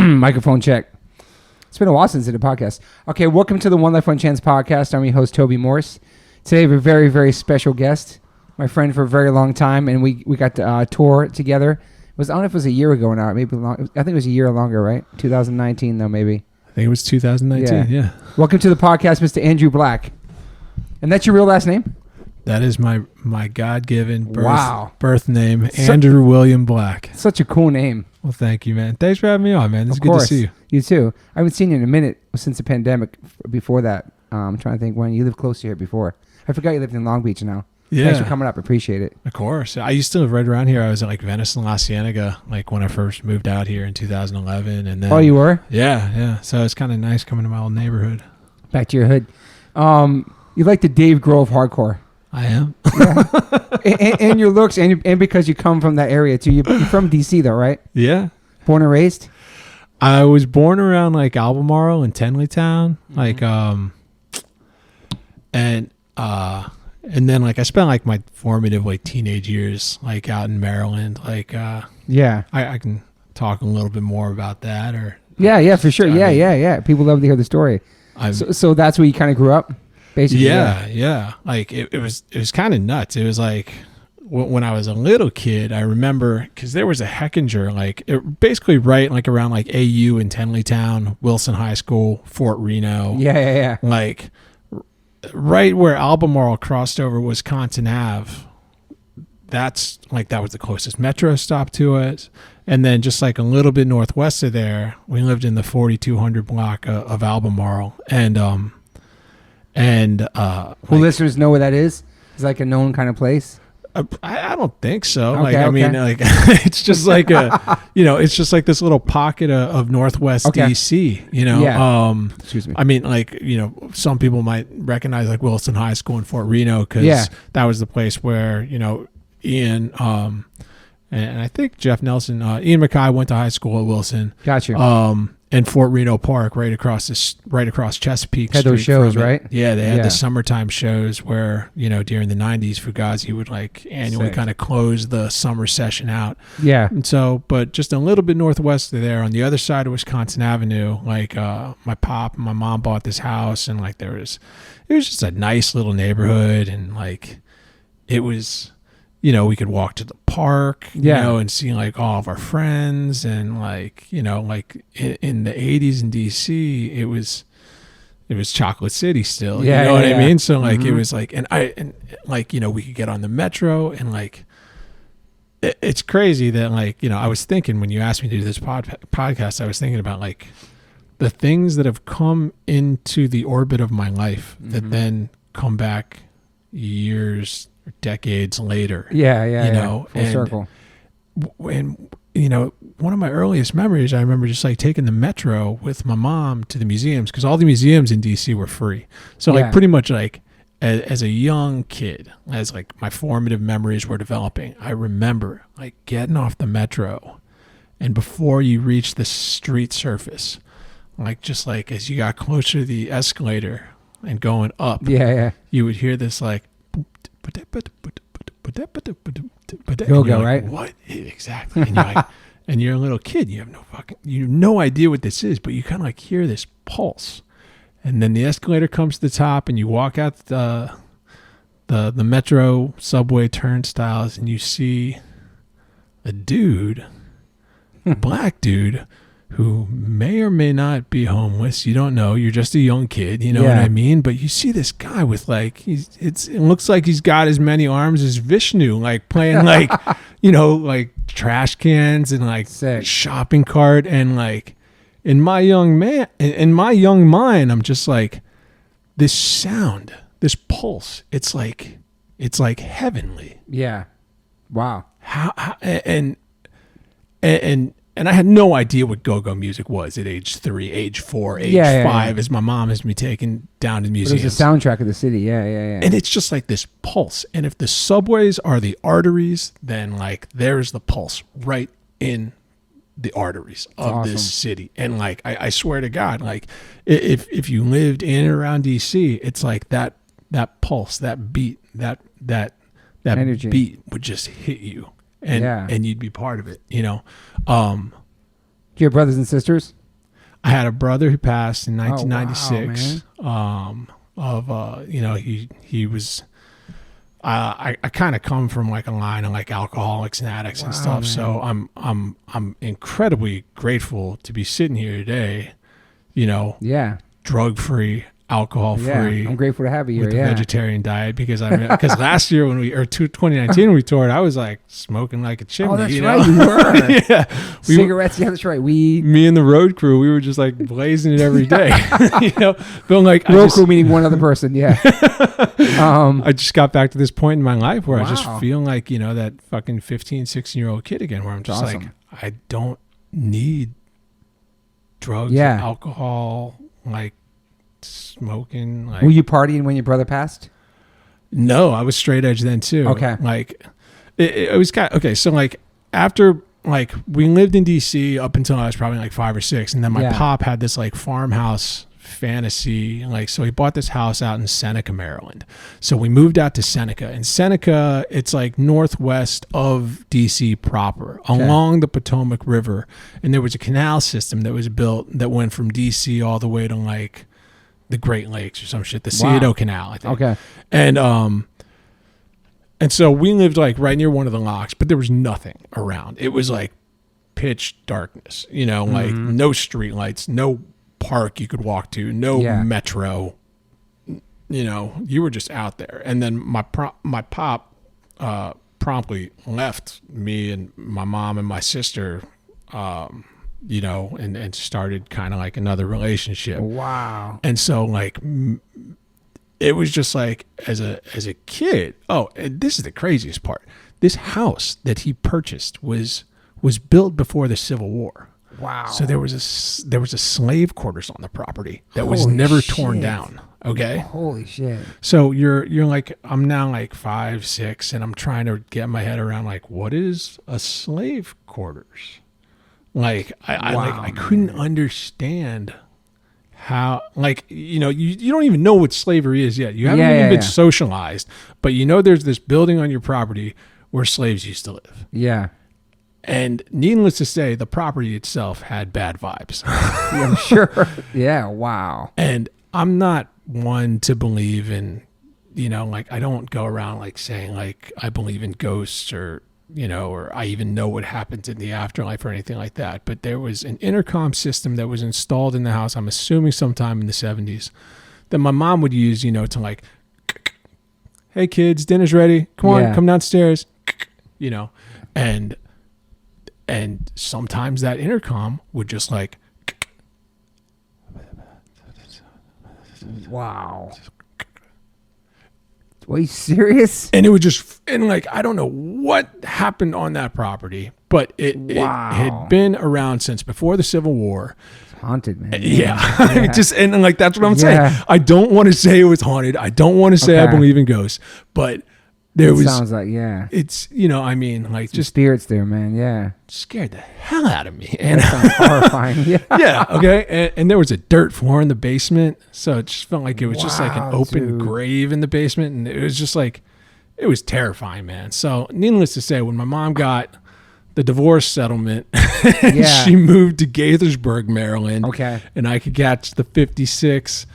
Microphone check. It's been a while since I did a podcast. Okay, welcome to the One Life One Chance podcast. I'm your host, Toby Morse. Today we have a very, very special guest, my friend for a very long time, and we got to tour together. I don't know if it was a year ago now. Maybe long, I think it was a year longer, right? 2019, though, maybe. I think it was 2019, yeah. Welcome to the podcast, Mr. Andrew Black. And that's your real last name? That is my God-given birth name, Andrew William Black. Such a cool name. Well, thank you, man. Thanks for having me on, man. It's good to see you. You too. I haven't seen you in a minute since the pandemic. Before that, I'm trying to think when you lived close to here before. I forgot you lived in Long Beach now. Yeah. Thanks for coming up. Appreciate it. Of course. I used to live right around here. I was at like Venice and La Cienega, like when I first moved out here in 2011. And then, oh, you were? Yeah. So it's kind of nice coming to my old neighborhood. Back to your hood. You like the Dave Grohl of hardcore. I am. Yeah. and your looks, and because you come from that area too. You're from D.C. though, right? Yeah. Born and raised? I was born around like Albemarle and Tenleytown. Like, and then like I spent like my formative like teenage years like out in Maryland. Like, yeah. I can talk a little bit more about that or. Yeah, for sure. Yeah. People love to hear the story. So that's where you kind of grew up? Basically, yeah. Like it was kind of nuts. It was like when I was a little kid, I remember because there was a Hechinger, like basically right like around like AU in Tenleytown, Wilson High School, Fort Reno. Yeah. Like right where Albemarle crossed over Wisconsin Ave. That was the closest metro stop to it. And then just like a little bit northwest of there, we lived in the 4200 block of Albemarle. Listeners know where that is? It's like a known kind of place. I don't think so. Okay, I mean, like it's just like it's just like this little pocket of Northwest DC. Yeah. Excuse me. I mean, like some people might recognize like Wilson High School in Fort Reno because that was the place where Ian and I think Jeff Nelson, Ian Mackay went to high school at Wilson. Gotcha. And Fort Reno Park, right across Chesapeake had Street. Those shows, right? Yeah, they had the summertime shows where during the '90s, Fugazi would like annually kind of close the summer session out. Yeah. And so, but just a little bit northwest of there, on the other side of Wisconsin Avenue, like my pop and my mom bought this house, and like it was just a nice little neighborhood, and like it was. We could walk to the park, and see like all of our friends, and like like in the 80s in DC, it was Chocolate City still. You know what I mean? So like it was like, and we could get on the metro, and like it's crazy that like I was thinking when you asked me to do this podcast, I was thinking about like the things that have come into the orbit of my life that then come back years. Decades later, full circle. And one of my earliest memories, I remember just like taking the metro with my mom to the museums because all the museums in DC were free. So like pretty much like as a young kid, as like my formative memories were developing, I remember like getting off the metro, and before you reach the street surface, like just like as you got closer to the escalator and going up, you would hear this like. Gogo, right? What exactly? And you're like, and you're a little kid. You have no idea what this is, but you kind of like hear this pulse, and then the escalator comes to the top, and you walk out the metro subway turnstiles, and you see a dude, a black dude. Who may or may not be homeless. You don't know. You're just a young kid. You know what I mean? But you see this guy with like, it looks like he's got as many arms as Vishnu, like playing like, like trash cans and like shopping cart. And like in my young mind, I'm just like, this sound, this pulse, it's like heavenly. Yeah. Wow. And I had no idea what go-go music was at age 3, age 4, age 5, as my mom has me taken down to museums. It was the soundtrack of the city, yeah. And it's just like this pulse. And if the subways are the arteries, then like there's the pulse right in the arteries of this city. And like I swear to God, like if you lived in and around DC, it's like that pulse, that beat, that energy. Beat would just hit you. And you'd be part of it, Do you have brothers and sisters? I had a brother who passed in 1996. Wow, He was. I kind of come from like a line of like alcoholics and addicts and stuff. Man. So I'm incredibly grateful to be sitting here today. Yeah. Drug free, alcohol free. Yeah, I'm grateful to have you here. With the vegetarian diet because last year 2019 when we toured, I was like smoking like a chimney. Oh, that's right, you were. Yeah, cigarettes. Yeah, that's right. Me and the road crew, we were just like blazing it every day. But like road crew meaning one other person. Yeah. I just got back to this point in my life where I just feel like that fucking 15, 16-year-old kid again, where I'm just like, I don't need drugs, alcohol, like smoking. Like, were you partying when your brother passed? No, I was straight edge then too. Okay. Like it was kind of, okay. So like after like we lived in DC up until I was probably like 5 or 6. And then my pop had this like farmhouse fantasy. Like, so he bought this house out in Seneca, Maryland. So we moved out to Seneca, and Seneca, it's like northwest of DC proper along the Potomac River. And there was a canal system that was built that went from DC all the way to like the Great Lakes or some shit, the Scioto Canal, I think. Okay. And so we lived like right near one of the locks, but there was nothing around. It was like pitch darkness, like no street lights, no park you could walk to, no metro, you were just out there. And then my pop promptly left me and my mom and my sister, and started kind of like another relationship. Wow. And so like it was just like as a kid. Oh, and this is the craziest part. This house that he purchased was built before the Civil War. Wow. So there was a slave quarters on the property that was never torn down. Okay. Holy shit. So you're like, I'm now like 5, 6, and I'm trying to get my head around like, what is a slave quarters? Like I couldn't understand how, like, you don't even know what slavery is yet. You haven't even been socialized, but there's this building on your property where slaves used to live. Yeah. And needless to say, the property itself had bad vibes. I'm sure. Yeah. Wow. And I'm not one to believe in, like I don't go around like saying like I believe in ghosts or, or I even know what happens in the afterlife or anything like that. But there was an intercom system that was installed in the house, I'm assuming sometime in the 70s, that my mom would use, to like, hey kids, dinner's ready. Come on, come downstairs. And sometimes that intercom would just like, wow. Are you serious? And it would just, and like, I don't know what happened on that property, but it had been around since before the Civil War. It's haunted, man. Yeah. And like, that's what I'm saying. I don't want to say it was haunted. I don't want to say I believe in ghosts, but sounds like, it's, like just spirits there, man. Yeah. Scared the hell out of me. And that sounds horrifying. Yeah. Okay. And there was a dirt floor in the basement. So it just felt like it was just like an open grave in the basement. And it was just like, it was terrifying, man. So needless to say, when my mom got the divorce settlement, she moved to Gaithersburg, Maryland. Okay. And I could catch the 56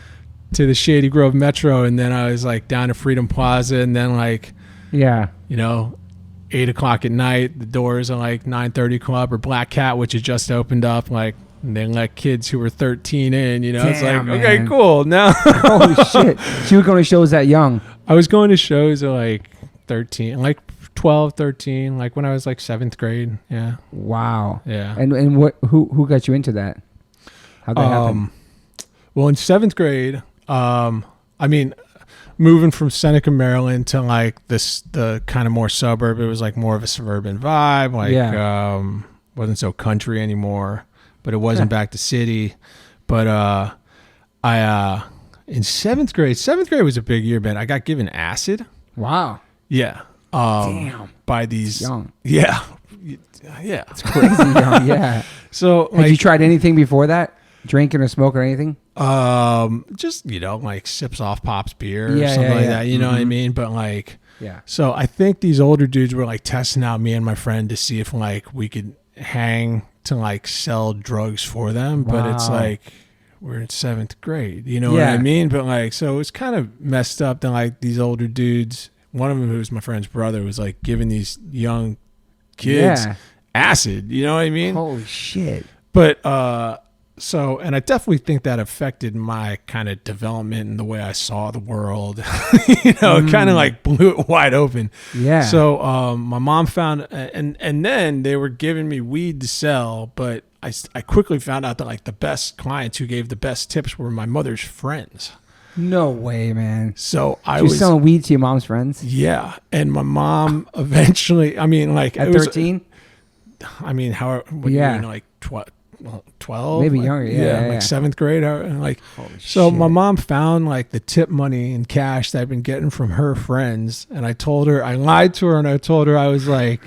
to the Shady Grove Metro. And then I was like down to Freedom Plaza. And then like, 8 o'clock at night, the doors are like 9:30 Club or Black Cat, which had just opened up. Like, and they let kids who were 13 in, Damn, it's like, man. Okay, cool. Now, holy shit. So you were going to shows that young? I was going to shows at like 13, like 12, 13, like when I was like 7th grade. Yeah. Wow. Yeah. And who got you into that? How'd that happen? Well, in 7th grade, moving from Seneca, Maryland to like the kind of more suburb, it was like more of a suburban vibe. Like, wasn't so country anymore, but it wasn't back to city. But I in 7th grade was a big year, man. I got given acid. Wow. Yeah. Damn. By these young. Yeah. It's crazy young. Yeah. So had you tried anything before that? Drinking or smoking or anything? Just, like sips off Pop's beer or something like that. You know what I mean? But like, so I think these older dudes were like testing out me and my friend to see if like we could hang to like sell drugs for them, but it's Wow. like we're in 7th grade, you know what I mean? But like, so it's kind of messed up that like these older dudes, one of them who was my friend's brother, was like giving these young kids acid, you know what I mean? Holy shit. But so, and I definitely think that affected my kind of development and the way I saw the world. You know, it kind of like blew it wide open. Yeah. So my mom found, and then they were giving me weed to sell, but I quickly found out that like the best clients who gave the best tips were my mother's friends. No way, man. So I was was selling weed to your mom's friends? Yeah. And my mom eventually, I mean, like At 13? I mean, how, what you were like 12? Maybe like, younger, yeah. Like 7th grade. Like, holy so shit. my mom found like the tip money and cash that I've been getting from her friends. And I told her, I lied to her and I told her I was like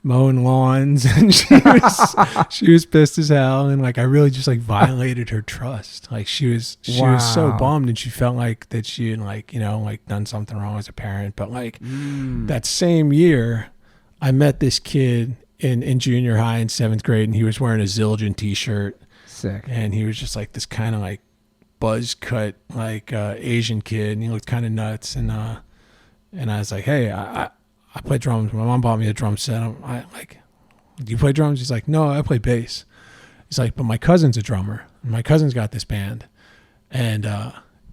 mowing lawns, and she was pissed as hell. And like, I really just like violated her trust. Like she was so bummed, and she felt like that she had like, you know, like done something wrong as a parent. But like that same year I met this kid in junior high in 7th grade, and he was wearing a Zildjian t-shirt. Sick. And he was just like this kind of like buzz cut, like Asian kid, and he looked kind of nuts. And I was like, hey, I play drums. My mom bought me a drum set. I like, do you play drums? He's like, no, I play bass. He's like, but my cousin's a drummer. And my cousin's got this band. And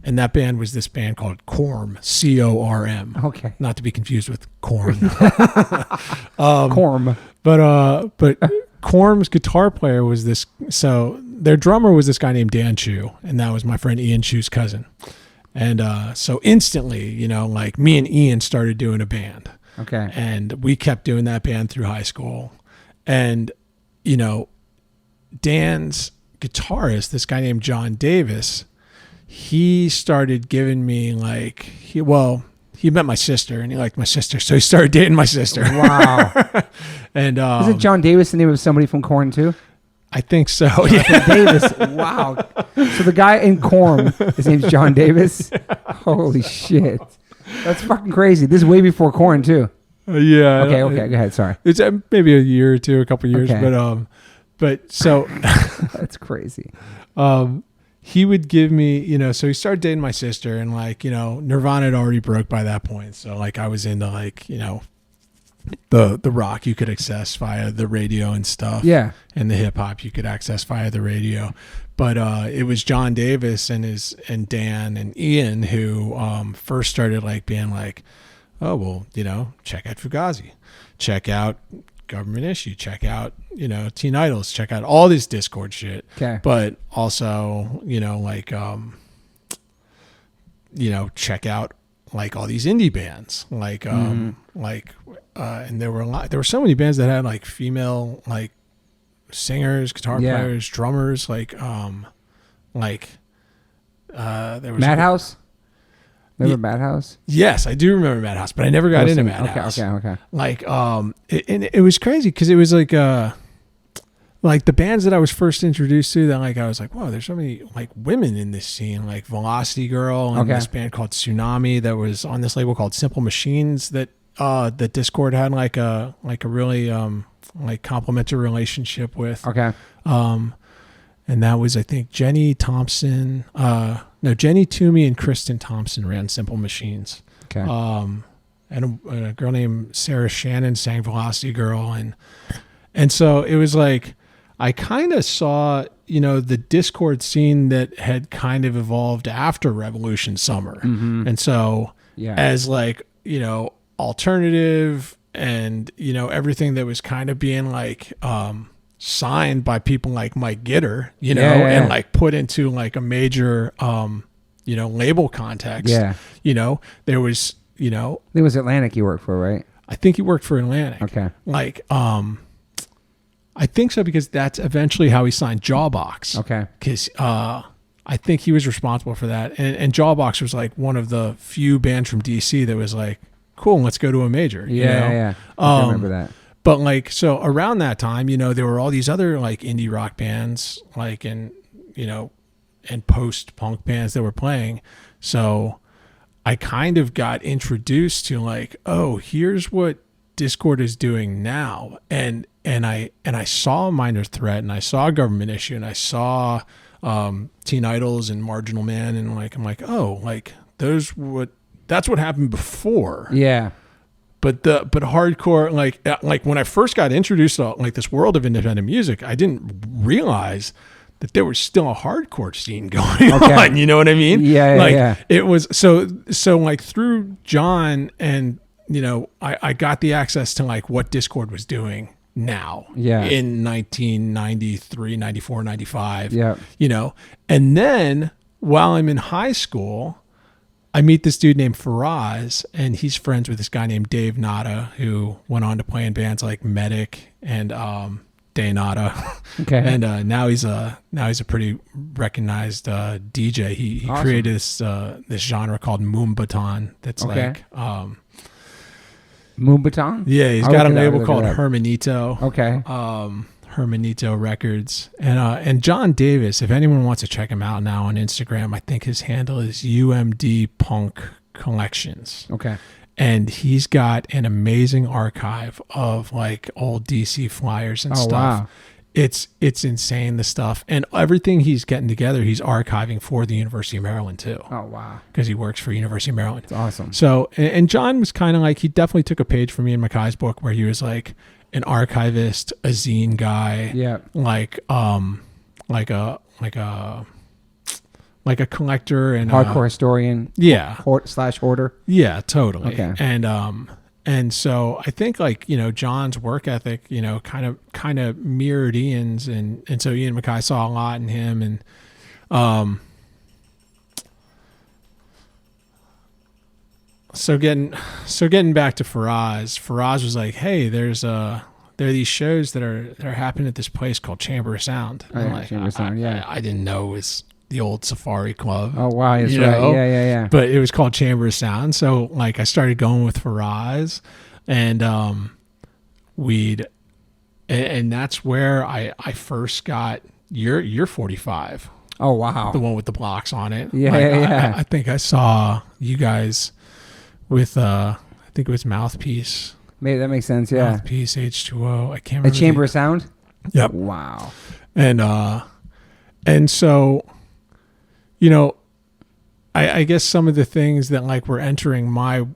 that band was this band called Corm, C-O-R-M. Okay. Not to be confused with Corn. Corm. But Corm's guitar player was this. So their drummer was this guy named Dan Chu, and that was my friend Ian Chu's cousin. And so instantly, you know, like me and Ian started doing a band. Okay. And we kept doing that band through high school. And, you know, Dan's guitarist, this guy named John Davis, he started giving me like, he met my sister and he liked my sister. So he started dating my sister. Wow. And Isn't John Davis the name of somebody from Korn too? I think so. Jonathan Davis. Wow. So the guy in Korn, his name's John Davis. Holy shit. That's fucking crazy. This is way before Korn too. Yeah. Okay. Go ahead. Sorry. It's maybe a year or two, a couple years, Okay. but so That's crazy. he would give me, you know, so he started dating my sister, and like, you know, Nirvana had already broke by that point. So like I was into like, you know, the rock you could access via the radio and stuff. Yeah. And the hip hop you could access via the radio. But it was John Davis and Dan and Ian who first started like being like, oh, well, you know, check out Fugazi, check out Government Issue, check out, you know, Teen Idols, check out all this Dischord shit. Okay. But also, you know, like, you know, check out like all these indie bands, like, and there were so many bands that had like female, like singers, guitar players, drummers, like, there was Madhouse? Remember Madhouse? Yes, I do remember Madhouse, but I never got into Madhouse. Okay. Like, it was crazy because it was like the bands that I was first introduced to, that like I was like, whoa, there's so many like women in this scene, like Velocity Girl and this band called Tsunami that was on this label called Simple Machines that Dischord had like a really like complimentary relationship with. Okay. And that was, I think, Jenny Toomey and Kristen Thompson ran Simple Machines. Okay. And a girl named Sarah Shannon sang Velocity Girl. And so it was like, I kind of saw, you know, the Dischord scene that had kind of evolved after Revolution Summer. Mm-hmm. And so as like, you know, alternative and, you know, everything that was kind of being like, signed by people like Mike Gitter, you know, and like put into like a major, you know, label context. Yeah. You know, there was, you know, it was Atlantic you worked for, right? I think he worked for Atlantic. Okay. Like, I think so because that's eventually how he signed Jawbox. Okay. Because I think he was responsible for that. And Jawbox was like one of the few bands from DC that was like, cool, let's go to a major. Yeah. You know? Yeah. I remember that. But like, so around that time, you know, there were all these other like indie rock bands, like, and, you know, and post-punk bands that were playing. So I kind of got introduced to like, oh, here's what Dischord is doing now. And I saw Minor Threat, and I saw Government Issue, and I saw Teen Idols and Marginal Man, and like I'm like, oh, like that's what happened before. Yeah. But hardcore, like when I first got introduced to like this world of independent music, I didn't realize that there was still a hardcore scene going on. You know what I mean? Yeah. It was so like through John, and you know, I got the access to like what Dischord was doing now. Yeah. In 1993, 94, 95. Yeah. You know, and then while I'm in high school, I meet this dude named Faraz, and he's friends with this guy named Dave Nada, who went on to play in bands like Medic and Day Nada. Okay. And now he's a pretty recognized DJ. He Awesome. created this genre called Moombahton. That's like Moombahton? Yeah, he's got a label called Hermanito. Okay. Hermanito Records, and John Davis. If anyone wants to check him out now on Instagram, I think his handle is UMD Punk Collections. Okay. And he's got an amazing archive of like old DC flyers and stuff. Wow. It's insane, the stuff, and everything he's getting together, he's archiving for the University of Maryland too. Oh wow. Because he works for University of Maryland. It's awesome. So, and John was kind of like, he definitely took a page from me in Makai's book, where he was like an archivist, a zine guy, like a collector and hardcore historian, / hoarder. Yeah, totally. Okay. And so I think like, you know, John's work ethic, you know, kind of mirrored Ian's, and so Ian Mackay saw a lot in him, and So getting back to Faraz was like, hey, there are these shows that are happening at this place called Chamber of Sound. Chamber of Sound, yeah. I didn't know it was the old Safari Club. Oh wow, that's right. Yeah. But it was called Chamber of Sound. So like I started going with Faraz, and and that's where I first got your 45. Oh wow. The one with the blocks on it. Yeah. I think I saw you guys with I think it was Mouthpiece. Maybe that makes sense. Yeah. Mouthpiece, H2O. I can't remember. A Chamber of Sound. Yep. Wow. And so, you know, I guess some of the things that like were entering my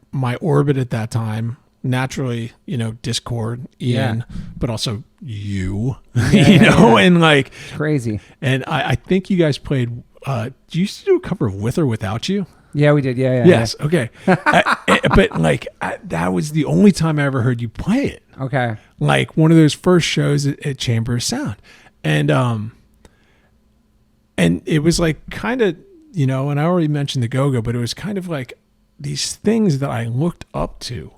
orbit at that time, naturally, you know, Dischord, Ian, but also you know, and like it's crazy. And I think you guys played. You used to do a cover of With or Without You. Yeah, we did. Yeah. Yes. Yeah. Okay. But like that was the only time I ever heard you play it. Okay. Like one of those first shows at Chamber of Sound, and it was like kind of, you know, and I already mentioned the Gogo, but it was kind of like these things that I looked up to,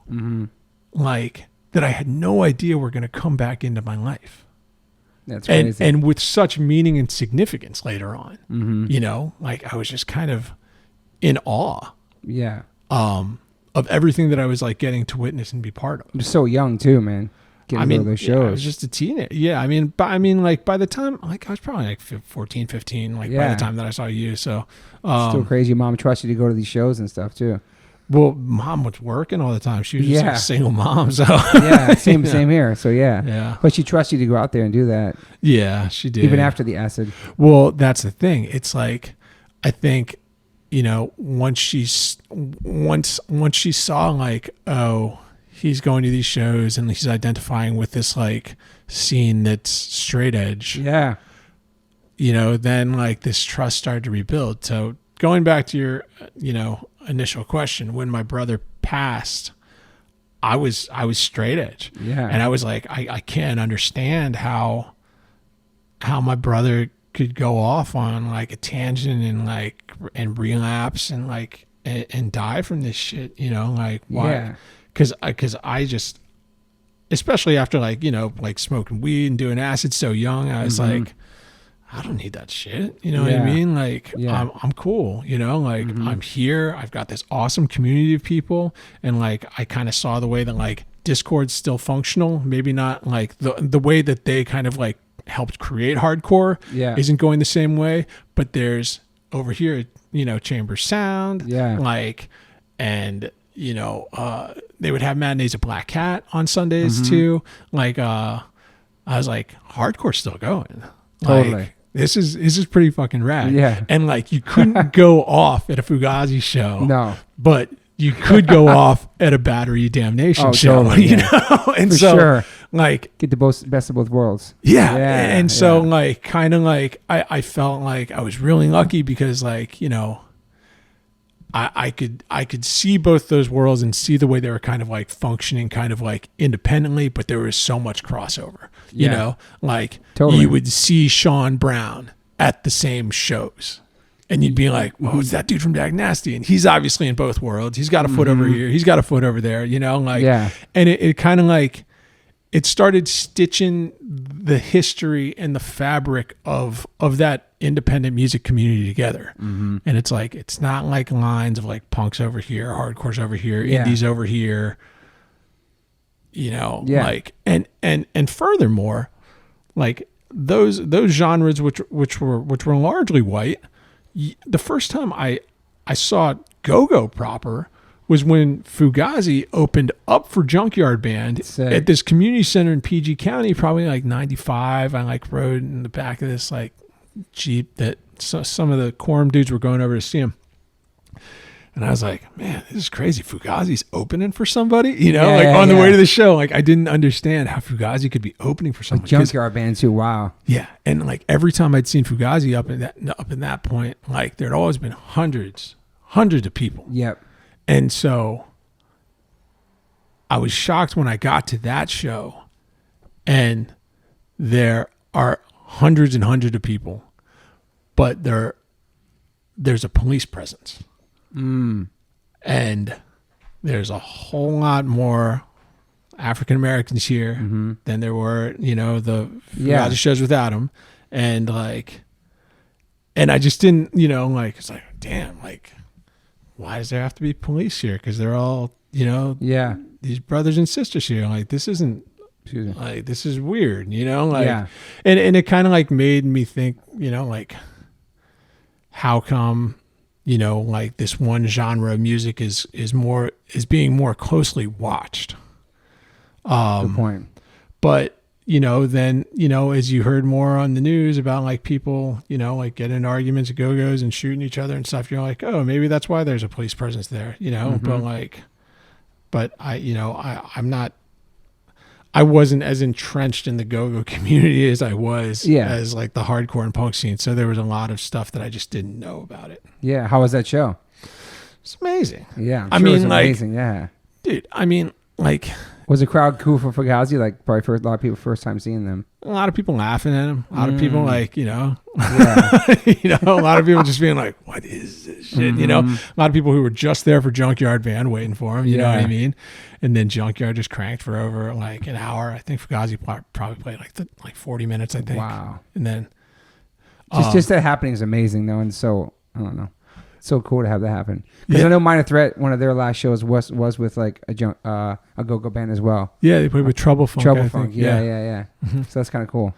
like that I had no idea were going to come back into my life. That's crazy. And with such meaning and significance later on, you know, like I was just kind of in awe. Yeah. Of everything that I was like getting to witness and be part of. You're so young too, man. Getting to those shows. I was just a teenager. Yeah. I mean, like by the time, like I was probably like 14, 15, like by the time that I saw you. So, still crazy. Mom trusted you to go to these shows and stuff too. Well, Mom was working all the time. She was just like a single mom. So same here. So yeah. But she trusts you to go out there and do that. Yeah, she did. Even after the acid. Well, that's the thing. It's like, I think, you know, once she saw like, oh, he's going to these shows and he's identifying with this like scene that's straight edge. Yeah. You know, then like this trust started to rebuild. So going back to your, you know, initial question, when my brother passed, I was straight edge. Yeah. And I was like, I can't understand how my brother could go off on like a tangent and relapse and like and die from this shit, you know, like why? Yeah. Cause I just, especially after like, you know, like smoking weed and doing acid so young, I was like, I don't need that shit. You know what I mean? Like I'm cool, you know, like I'm here. I've got this awesome community of people. And like, I kind of saw the way that like Dischord's still functional, maybe not like the way that they kind of like helped create hardcore isn't going the same way, but there's over here, you know, Chamber Sound, like, and you know, they would have Matinees of Black Cat on Sundays too. Like, I was like, hardcore's still going. Totally. Like, this is pretty fucking rad. Yeah. And like, you couldn't go off at a Fugazi show. No. But you could go off at a Battery Damnation show. Totally, you know? And For so, sure. like, Get the best of both worlds. yeah. Yeah, And so, yeah. like, kind of like, I felt like I was really lucky because, like, you know, I could see both those worlds and see the way they were kind of like functioning kind of like independently, but there was so much crossover, you know, like Totally. you would see Sean Brown at the same shows and you'd be like, well, it's that dude from Dag Nasty. And he's obviously in both worlds. He's got a foot over here. He's got a foot over there, you know, like, Yeah. and it kind of like, it started stitching the history and the fabric of that independent music community together. And it's like, it's not like lines of like punks over here, hardcore's over here, indies over here, you know, like, and furthermore, like those genres, which were largely white. The first time I saw Gogo proper was when Fugazi opened up for Junkyard Band at this community center in PG County, probably like 95. I like rode in the back of this like Jeep that some of the Quorum dudes were going over to see him. And I was like, man, this is crazy. Fugazi's opening for somebody, you know, on the way to the show. Like I didn't understand how Fugazi could be opening for somebody. Junkyard Band too. Wow. Yeah. And like every time I'd seen Fugazi up in that point, like there'd always been hundreds of people. Yep. And so I was shocked when I got to that show and there are hundreds and hundreds of people, but there's a police presence. And there's a whole lot more African Americans here than there were, you know, the shows without them. And like, and I just didn't, you know, like, it's like, damn, like, why does there have to be police here? Because they're all, you know, these brothers and sisters here. Like, this isn't, like, this is weird, you know? Like, and it kind of like made me think, you know, like, how come, you know, like this one genre of music is being more closely watched. Good point. But, you know, then, you know, as you heard more on the news about like people, you know, like getting in arguments at Go-Go's and shooting each other and stuff, you're like, oh, maybe that's why there's a police presence there, you know, but I wasn't as entrenched in the Go-Go community as I was as like the hardcore and punk scene. So there was a lot of stuff that I just didn't know about it. Yeah. How was that show? It's amazing. Yeah. I mean, it was like, amazing. Yeah. Dude, I mean, like, was the crowd cool for Fugazi? Like probably for a lot of people first time seeing them. A lot of people laughing at him. A lot of people like, you know, Yeah. you know, a lot of people just being like, what is this shit? You know, a lot of people who were just there for Junkyard Band waiting for him, you know what I mean? And then Junkyard just cranked for over like an hour. I think Fugazi probably played like 40 minutes, I think. Wow. And then just that happening is amazing though. And so, I don't know. It's so cool to have that happen. Because Yeah. I know Minor Threat, one of their last shows was with like a Go-Go band as well. Yeah, they played with Trouble Funk. Trouble I Funk. think. Yeah. So that's kind of cool.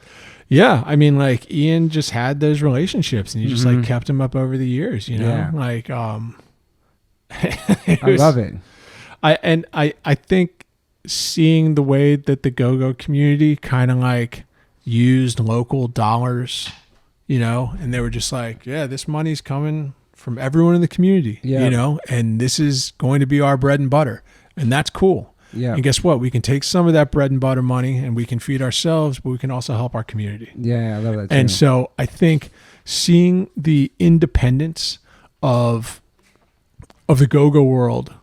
Yeah, I mean, like Ian just had those relationships, and he just like kept them up over the years. You know, Yeah. like I love it. I think seeing the way that the Go-Go community kind of like used local dollars, you know, and they were just like, yeah, this money's coming from everyone in the community, you know, and this is going to be our bread and butter, and that's cool. Yeah. And guess what? We can take some of that bread and butter money and we can feed ourselves, but we can also help our community. Yeah, I love that too. And so I think seeing the independence of the Go-Go world,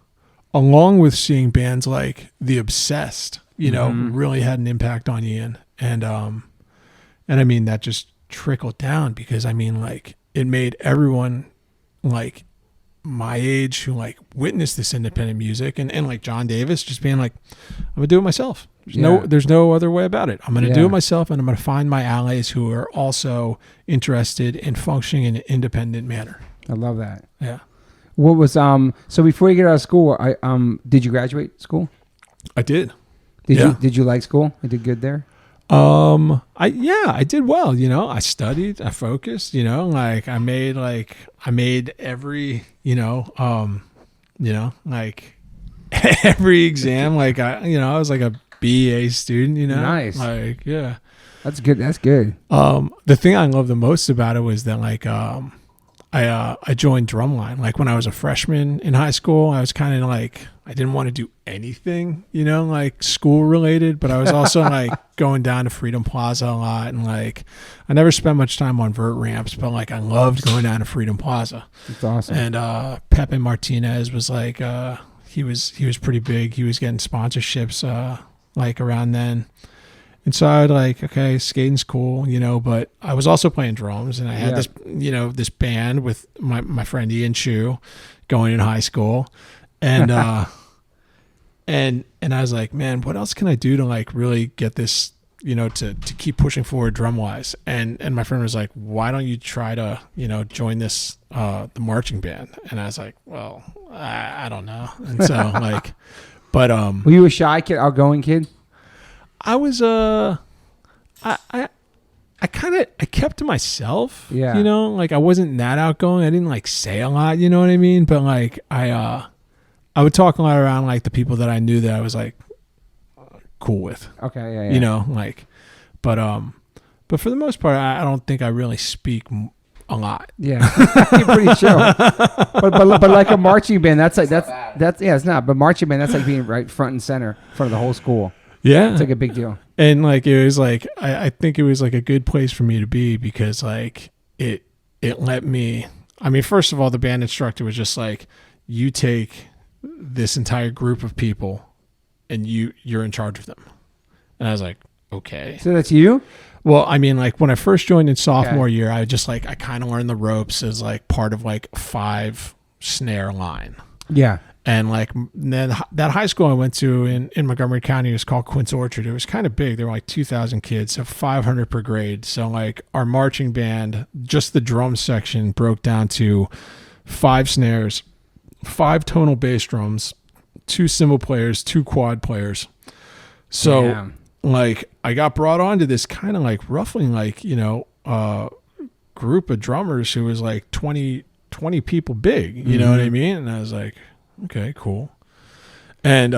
along with seeing bands like The Obsessed, you know, really had an impact on Ian. And I mean, that just trickled down because I mean, like, it made everyone like my age who like witnessed this independent music and like John Davis just being like, I'm gonna do it myself. There's no other way about it. I'm gonna do it myself, and I'm gonna find my allies who are also interested in functioning in an independent manner. I love that. Yeah. What was so before you get out of school, did you graduate school? I did. Did you like school? You did good there? I did well, you know. I studied, I focused, you know, like I made every, like every exam, like I was like a BA student, you know. Nice. Like, yeah. That's good. That's good. The thing I love the most about it was that like I joined drumline. Like when I was a freshman in high school, I was kind of like, I didn't want to do anything, like school related, but I was also like going down to Freedom Plaza a lot. And like, I never spent much time on vert ramps, but like I loved going down to Freedom Plaza. That's awesome. And Pepe Martinez was like, he was pretty big. He was getting sponsorships like around then. And so I would like, okay, skating's cool, but I was also playing drums, and I had this, this band with my friend Ian Chu going in high school. And, and I was like, man, what else can I do to like really get this, to keep pushing forward drum wise? And my friend was like, why don't you try to, join this, the marching band? And I was like, well, I don't know. And so like, but, were you a shy kid, outgoing kid? I was I kept to myself. Yeah. Like I wasn't that outgoing. I didn't like say a lot, you know what I mean? But like I would talk a lot around like the people that I knew that I was like cool with. Okay, yeah. Like but for the most part I don't think I really speak a lot. Yeah. You're pretty chill. But like a marching band, that's it's not. But marching band, that's like being right front and center in front of the whole school. Yeah. It's like a big deal. And like it was like I think it was like a good place for me to be because like it let me, I mean, first of all, the band instructor was just like, you take this entire group of people and you're in charge of them. And I was like, okay. So that's you? Well, I mean, like when I first joined in sophomore year, I kind of learned the ropes as like part of like 5 snare line. Yeah. And like then that high school I went to in Montgomery County was called Quince Orchard. It was kind of big. There were like 2,000 kids, so 500 per grade. So like our marching band, just the drum section broke down to 5 snares, 5 tonal bass drums, 2 cymbal players, 2 quad players. So like I got brought onto this kind of like roughly like, group of drummers who was like 20 people big, you know what I mean? And I was like, okay, cool. And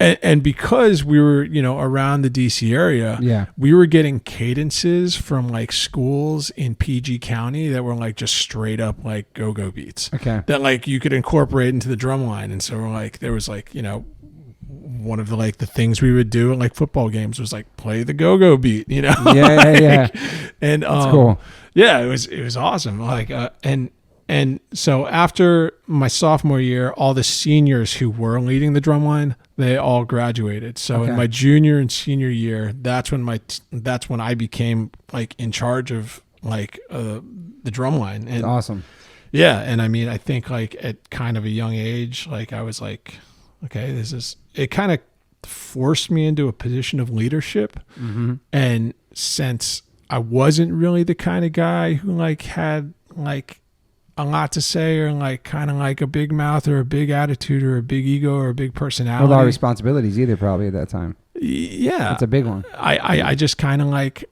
and because we were, around the DC area, we were getting cadences from like schools in PG County that were like just straight up like go-go beats. Okay. That like you could incorporate into the drum line. And so we're like, there was like, one of the like the things we would do at like football games was like play the go-go beat, Yeah. And that's cool. Yeah, it was awesome. Like and so after my sophomore year, all the seniors who were leading the drum line, they all graduated. So in my junior and senior year, that's when I became like in charge of like the drum line. And that's awesome. Yeah, and I mean, I think like at kind of a young age, like I was like, okay, it kind of forced me into a position of leadership. Mm-hmm. And since I wasn't really the kind of guy who like had like a lot to say or like kind of like a big mouth or a big attitude or a big ego or a big personality. Well, a lot of responsibilities either probably at that time. Yeah. That's a big one. I just kind of like,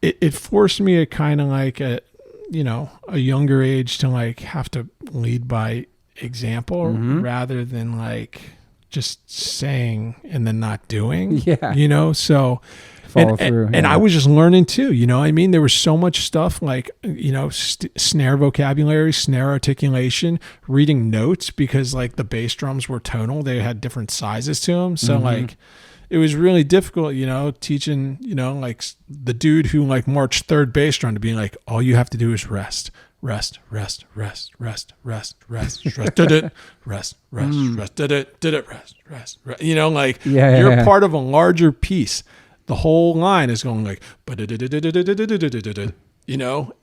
it forced me to kind of like a younger age to like have to lead by example rather than like just saying and then not doing. Yeah. So follow through. And I was just learning too, I mean, there was so much stuff like, snare vocabulary, snare articulation, reading notes because like the bass drums were tonal. They had different sizes to them. So like, it was really difficult, teaching, like the dude who like marched 3rd bass drum to be like, all you have to do is rest, rest, rest, rest, rest, rest, rest, rest, did it, rest, rest, rest, did it, rest, rest, rest. Like you're part of a larger piece. The whole line is going like,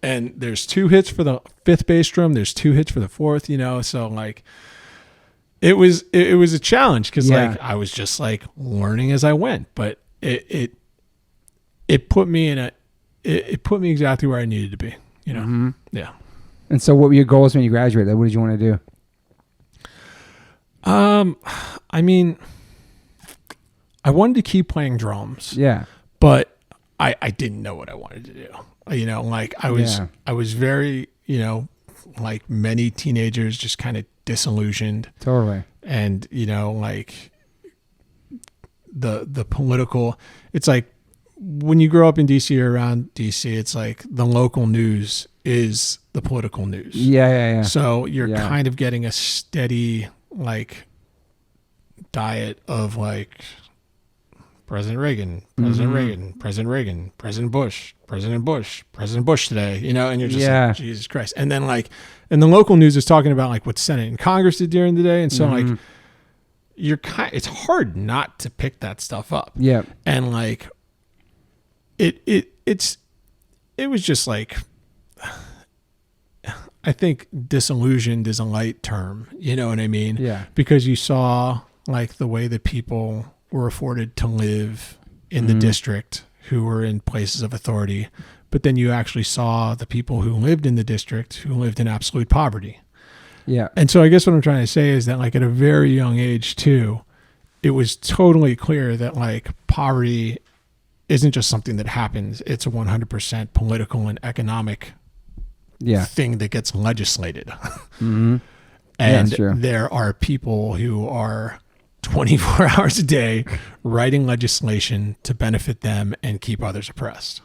and there's 2 hits for the 5th bass drum. There's 2 hits for the 4th, so like it was a challenge because like I was just like learning as I went, but it put me it put me exactly where I needed to be, Yeah. And so what were your goals when you graduated? What did you want to do? I mean, I wanted to keep playing drums. Yeah. But I didn't know what I wanted to do. Like I was very, like many teenagers, just kind of disillusioned. Totally. And, like the political, it's like when you grow up in DC or around DC, it's like the local news is the political news. Yeah. So you're kind of getting a steady like diet of like President Reagan, President Reagan, President Reagan, President Bush, President Bush, President Bush today, you know, and you're just like, Jesus Christ. And then like, and the local news is talking about like what Senate and Congress did during the day. And so like, it's hard not to pick that stuff up. Yeah. And like, it was just like, I think disillusioned is a light term, you know what I mean? Yeah. Because you saw like the way that people were afforded to live in the district who were in places of authority, but then you actually saw the people who lived in the district who lived in absolute poverty. Yeah. And so I guess what I'm trying to say is that like at a very young age too, it was totally clear that like poverty isn't just something that happens. It's a 100% political and economic thing that gets legislated. And there are people who are 24 hours a day writing legislation to benefit them and keep others oppressed.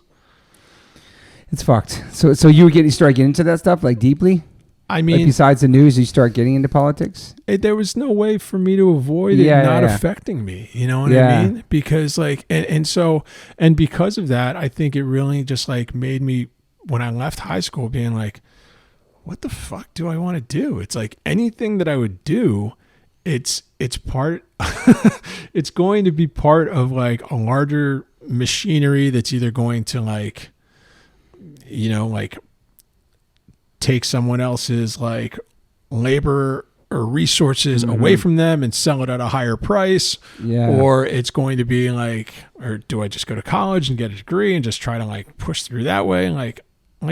It's fucked. So you started getting into that stuff like deeply? I mean, like besides the news, you start getting into politics? There was no way for me to avoid it not affecting me. You know what I mean? Because like, and because of that, I think it really just like made me, when I left high school, being like, what the fuck do I want to do? It's like anything that I would do, it's part, it's going to be part of like a larger machinery that's either going to like, you know, like take someone else's like labor or resources away from them and sell it at a higher price. Yeah. Or it's going to be like, or do I just go to college and get a degree and just try to like push through that way? Like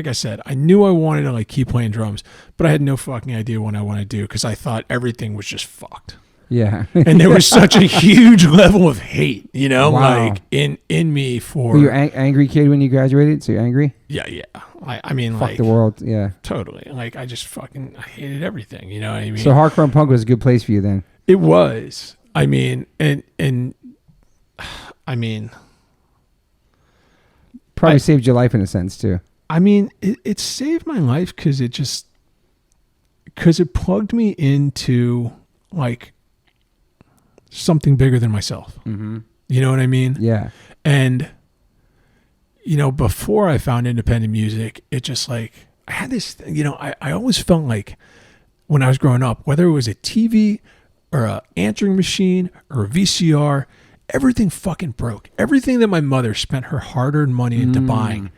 I said, I knew I wanted to like keep playing drums, but I had no fucking idea what I want to do because I thought everything was just fucked. Yeah. And there was such a huge level of hate, you know, like in me for... Were you an angry kid when you graduated? So you're angry? Yeah. I mean, fuck like... the world, yeah. Totally. Like, I just fucking... I hated everything, you know what I mean? So hardcore and punk was a good place for you then? It was. I mean, and I mean... Probably saved your life in a sense, too. I mean, it saved my life because it plugged me into, like, something bigger than myself. Mm-hmm. You know what I mean? Yeah. And, you know, before I found independent music, it just like, I had this, you know, I always felt like when I was growing up, whether it was a TV or a answering machine or a VCR, everything fucking broke. Everything that my mother spent her hard-earned money into buying,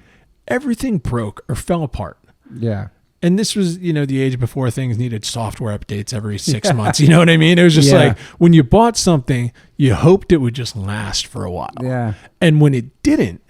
everything broke or fell apart. Yeah. And this was, you know, the age before things needed software updates every 6 months. You know what I mean? It was just like when you bought something, you hoped it would just last for a while. Yeah. And when it didn't,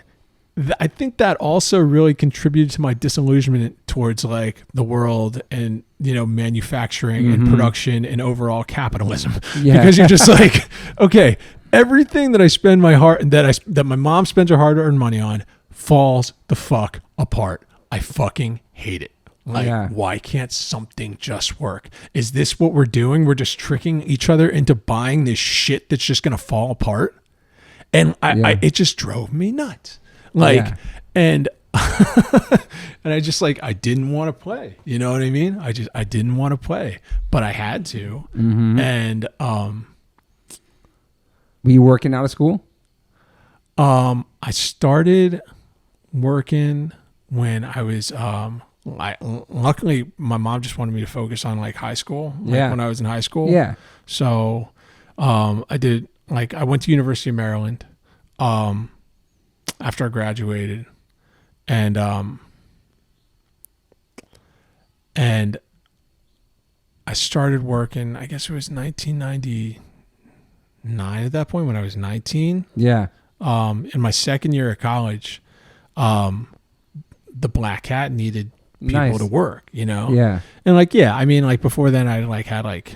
I think that also really contributed to my disillusionment towards like the world and, you know, manufacturing and production and overall capitalism. Yeah. Because you're just like, okay, everything that I spend my heart, that my mom spends her hard-earned money on falls the fuck apart. I fucking hate it. Like, why can't something just work? Is this what we're doing? We're just tricking each other into buying this shit that's just going to fall apart. And it just drove me nuts. Like, and I just like, I didn't want to play. You know what I mean? I didn't want to play, but I had to. Mm-hmm. And, were you working out of school? I started working when I was, luckily my mom just wanted me to focus on like high school, when I was in high school. Yeah. So, I went to University of Maryland, after I graduated and I started working, I guess it was 1999 at that point when I was 19. Yeah. In my second year of college, the Black Hat needed people to work, you know? Yeah. And like, I mean, like before then I like had like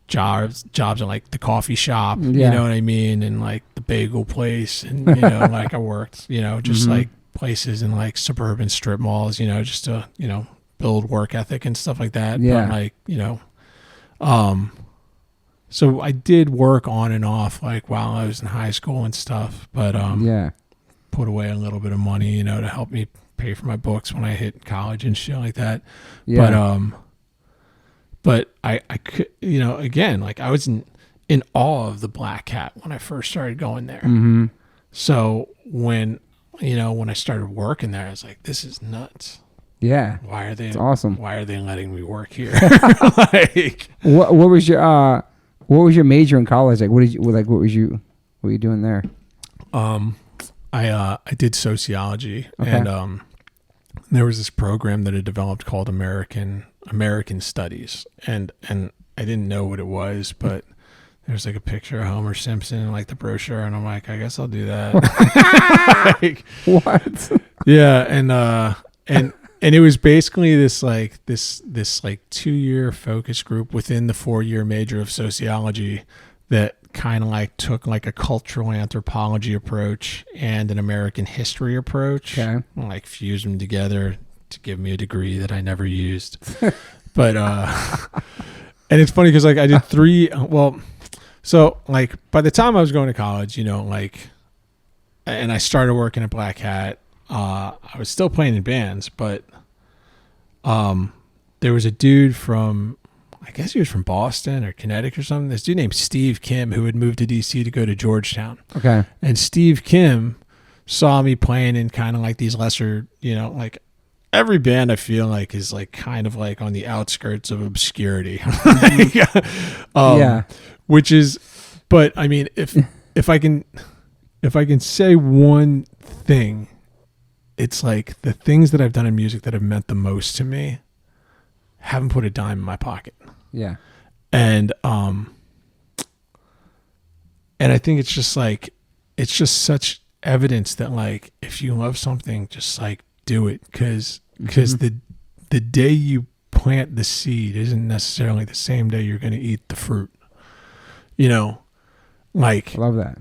jobs at like the coffee shop, you know what I mean? And like the bagel place and, you know, like I worked, you know, just like places in like suburban strip malls, you know, just to, you know, build work ethic and stuff like that. Yeah. But like, you know, so I did work on and off like while I was in high school and stuff, but put away a little bit of money, to help me pay for my books when I hit college and shit like that. Yeah. But I could, again, like I was in awe of the Black Cat when I first started going there. Mm-hmm. So when I started working there, I was like, this is nuts. Yeah. Why are they? It's awesome. Why are they letting me work here? Like, what was your major in college? Like, what were you doing there? I did sociology, Okay. and there was this program that had developed called American Studies, and I didn't know what it was, but there's like a picture of Homer Simpson in like the brochure, and I'm like, I guess I'll do that. Like, What? yeah, and it was basically this 2-year focus group within the 4-year major of sociology that kind of like took like a cultural anthropology approach and an American history approach, Okay. like fused them together to give me a degree that I never used. But and it's funny because like I did 3. So like by the time I was going to college, and I started working at Black Hat, I was still playing in bands, but there was a dude from, I guess he was from Boston or Connecticut or something. This dude named Steve Kim who had moved to DC to go to Georgetown. Okay. And Steve Kim saw me playing in kind of like these lesser, like every band I feel like is like kind of like on the outskirts of obscurity. Yeah. Which is, but I mean, if I can say one thing, it's like the things that I've done in music that have meant the most to me haven't put a dime in my pocket. Yeah. And I think it's just such evidence that like, if you love something, just like do it. Cause the day you plant the seed isn't necessarily the same day you're going to eat the fruit, like I love that.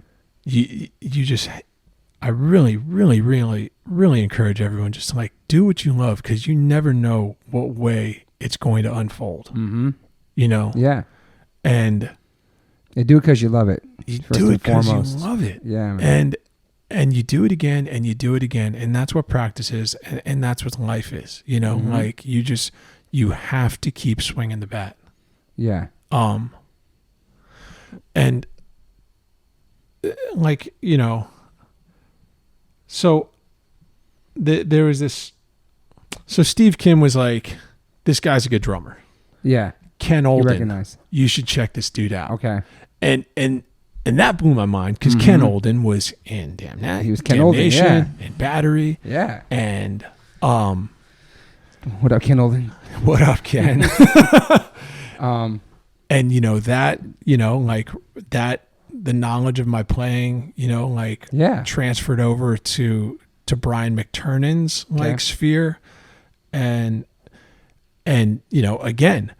I really, really, really, really encourage everyone just to like do what you love. Cause you never know what way it's going to unfold, Mm-hmm. Yeah. And you do it because you love it. you first do and it because you foremost. love it. Yeah, man. And you do it again and you do it again. And that's what practice is. And that's what life is, Mhm. like you have to keep swinging the bat. Yeah. And like, so there was this, so Steve Kim was like, this guy's a good drummer. Yeah. Ken You Olden, recognize. you should check this dude out. Okay. And that blew my mind because Ken Olden was in He was Ken Olden, yeah. and Battery. Yeah. And What up, Ken Olden? what up, Ken? And that, like that, the knowledge of my playing, Yeah. transferred over to Brian McTiernan's like sphere. And again,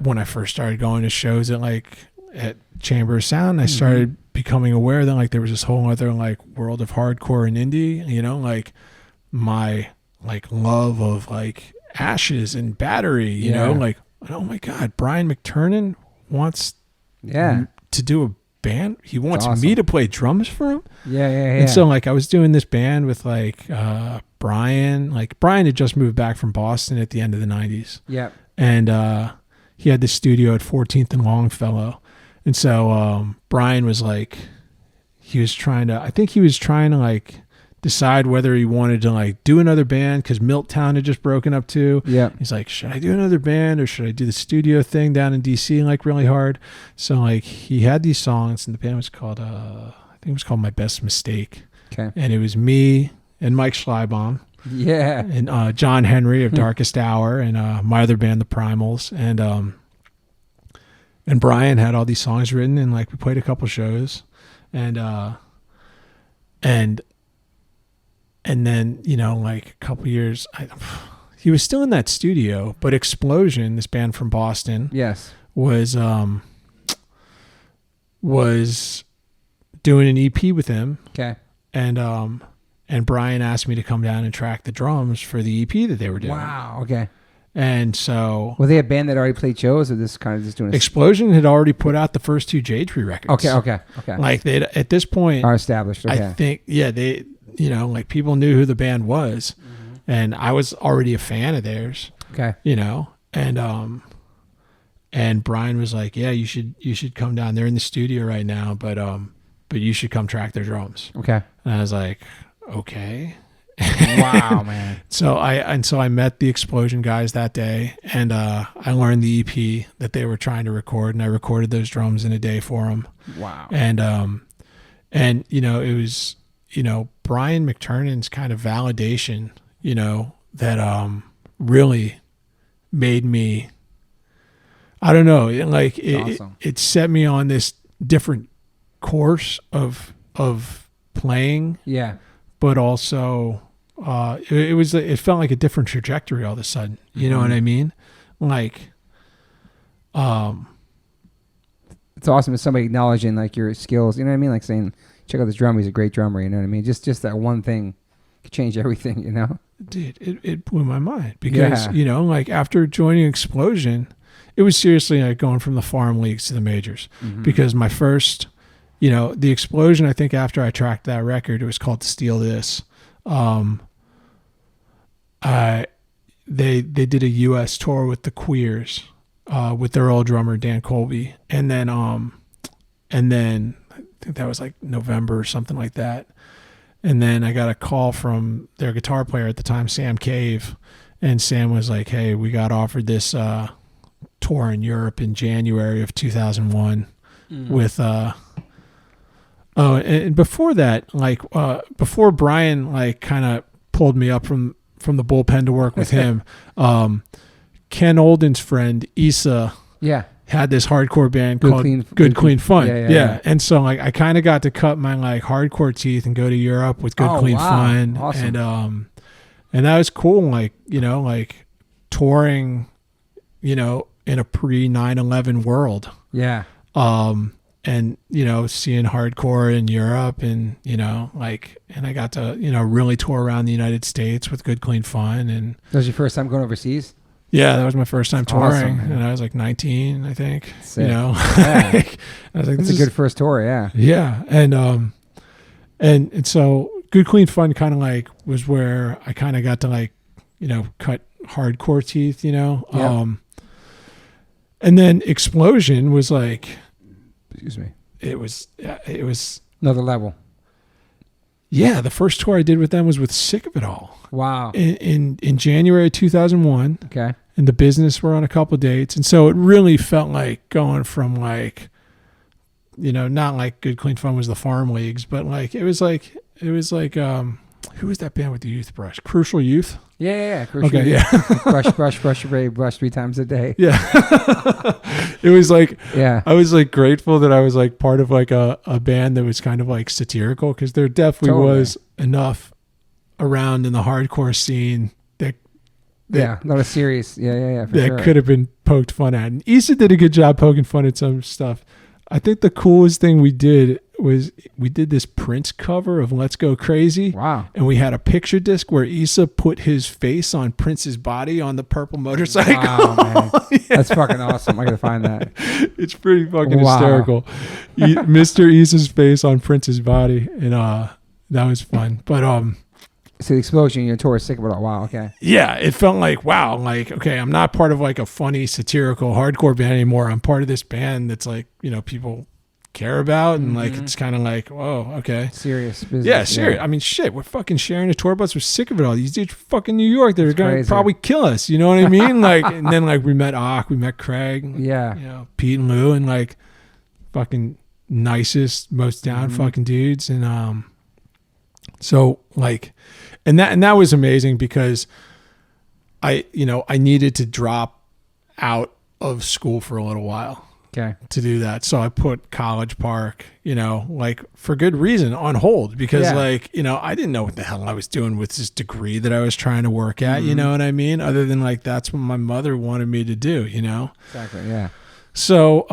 when I first started going to shows at Chamber of Sound, I started becoming aware that like there was this whole other like world of hardcore and indie, like my like love of like Ashes and Battery, you know, like, oh my God, Brian McTiernan wants to do a band. He wants me to play drums for him. Yeah. And so like I was doing this band with like Brian. Like Brian had just moved back from Boston at the end of the 90s. Yeah. And he had this studio at 14th and Longfellow. And so Brian was like, he was trying to like decide whether he wanted to like do another band because Miltown had just broken up too. Yeah. He's like, should I do another band or should I do the studio thing down in DC like really hard? So like he had these songs and the band was called, I think it was called My Best Mistake. Okay. And it was me and Mike Schleibaum. Yeah. And John Henry of Darkest Hour and my other band, The Primals. And Brian had all these songs written and like we played a couple shows and then, like a couple years, he was still in that studio, but Explosion, this band from Boston, was doing an EP with him. Okay. And Brian asked me to come down and track the drums for the EP that they were doing. Wow. Okay. And so, were they a band that already played shows, or this kind of just doing? Explosion had already put out the first 2 Jade Tree records. Okay. Like they at this point are established. Okay. I think, you know, like people knew who the band was, and I was already a fan of theirs. Okay. You know, and Brian was like, yeah, you should come down. They're in the studio right now, but you should come track their drums. Okay. And I was like, okay. Wow, man. So I met the Explosion guys that day, and I learned the EP that they were trying to record, and I recorded those drums in a day for them. Wow. And you know, it was, you know, Brian McTiernan's kind of validation, you know, that really made me, I don't know, Awesome. it set me on this different course of playing, Yeah. but also it felt like a different trajectory all of a sudden. You know what I mean? Like, it's awesome if somebody acknowledging like your skills. You know what I mean? Like saying, check out this drummer. He's a great drummer. You know what I mean? Just that one thing could change everything. You know? dude, it blew my mind because, Yeah. you know, like after joining Explosion, it was seriously like going from the farm leagues to the majors because my first, you know, the Explosion, I think after I tracked that record, it was called Steal This. They did a US tour with the Queers, with their old drummer, Dan Colby. And then I think that was like November or something like that. And then I got a call from their guitar player at the time, Sam Cave. And Sam was like, hey, we got offered this tour in Europe in January of 2001 with and before that, like before Brian like kind of pulled me up from the bullpen to work with him, Ken Olden's friend Issa had this hardcore band called Good Clean Fun. Yeah. And so like I kind of got to cut my like hardcore teeth and go to Europe with Good Clean Fun. Awesome. And that was cool, like, you know, like touring, you know, in a pre 9/11 world. Yeah. And, you know, seeing hardcore in Europe and, you know, like, and I got to, you know, really tour around the United States with Good Clean Fun. And That was your first time going overseas? yeah, that was my first time touring. Awesome, and I was like 19, I think. Sick. You know, Yeah. I was like, That's a good first tour. Yeah. Yeah. And so Good Clean Fun kind of like was where I kind of got to like, you know, cut hardcore teeth, you know. Yeah. And then Explosion was like, Excuse me. it was Another level. yeah, the first tour I did with them was with Sick of It All Wow. in January 2001. Okay. And the Business were on a couple dates, and so it really felt like going from like, you know, not like Good Clean Fun was the farm leagues, but like it was like who was that band with the Youth Brush? Crucial Youth. Yeah. Okay, yeah. brush, brush 3 times a day. Yeah. It was like, Yeah. I was like grateful that I was like part of like a band that was kind of like satirical, because there definitely Totally. was enough around in the hardcore scene Yeah. Not a serious. Yeah. For that sure. could have been poked fun at. And Issa did a good job poking fun at some stuff. I think the coolest thing we did was we did this Prince cover of Let's Go Crazy. Wow. And we had a picture disc where Issa put his face on Prince's body on the purple motorcycle. Wow, man. That's fucking awesome. I gotta find that. It's pretty fucking Wow. hysterical. Mr. Issa's face on Prince's body. And that was fun. But So the Explosion, your tour is Sick of It All. Wow. Okay. yeah, it felt like, wow, like, okay, I'm not part of like a funny satirical hardcore band anymore. I'm part of this band that's like, you know, people care about, and like it's kind of like, whoa, okay. Serious business. Yeah, serious. I mean, shit, we're fucking sharing a tour bus. We're Sick of It All. These dudes from fucking New York, they're going to crazy. probably kill us. You know what I mean? Like, and then like we met we met Craig, Yeah. you know, Pete and Lou, and like fucking nicest, most down fucking dudes. And so like, and that was amazing because I needed to drop out of school for a little while Okay. to do that. So I put College Park, you know, like for good reason, on hold, because like, you know, I didn't know what the hell I was doing with this degree that I was trying to work at, you know what I mean? Other than like, that's what my mother wanted me to do, you know? Exactly. Yeah. So,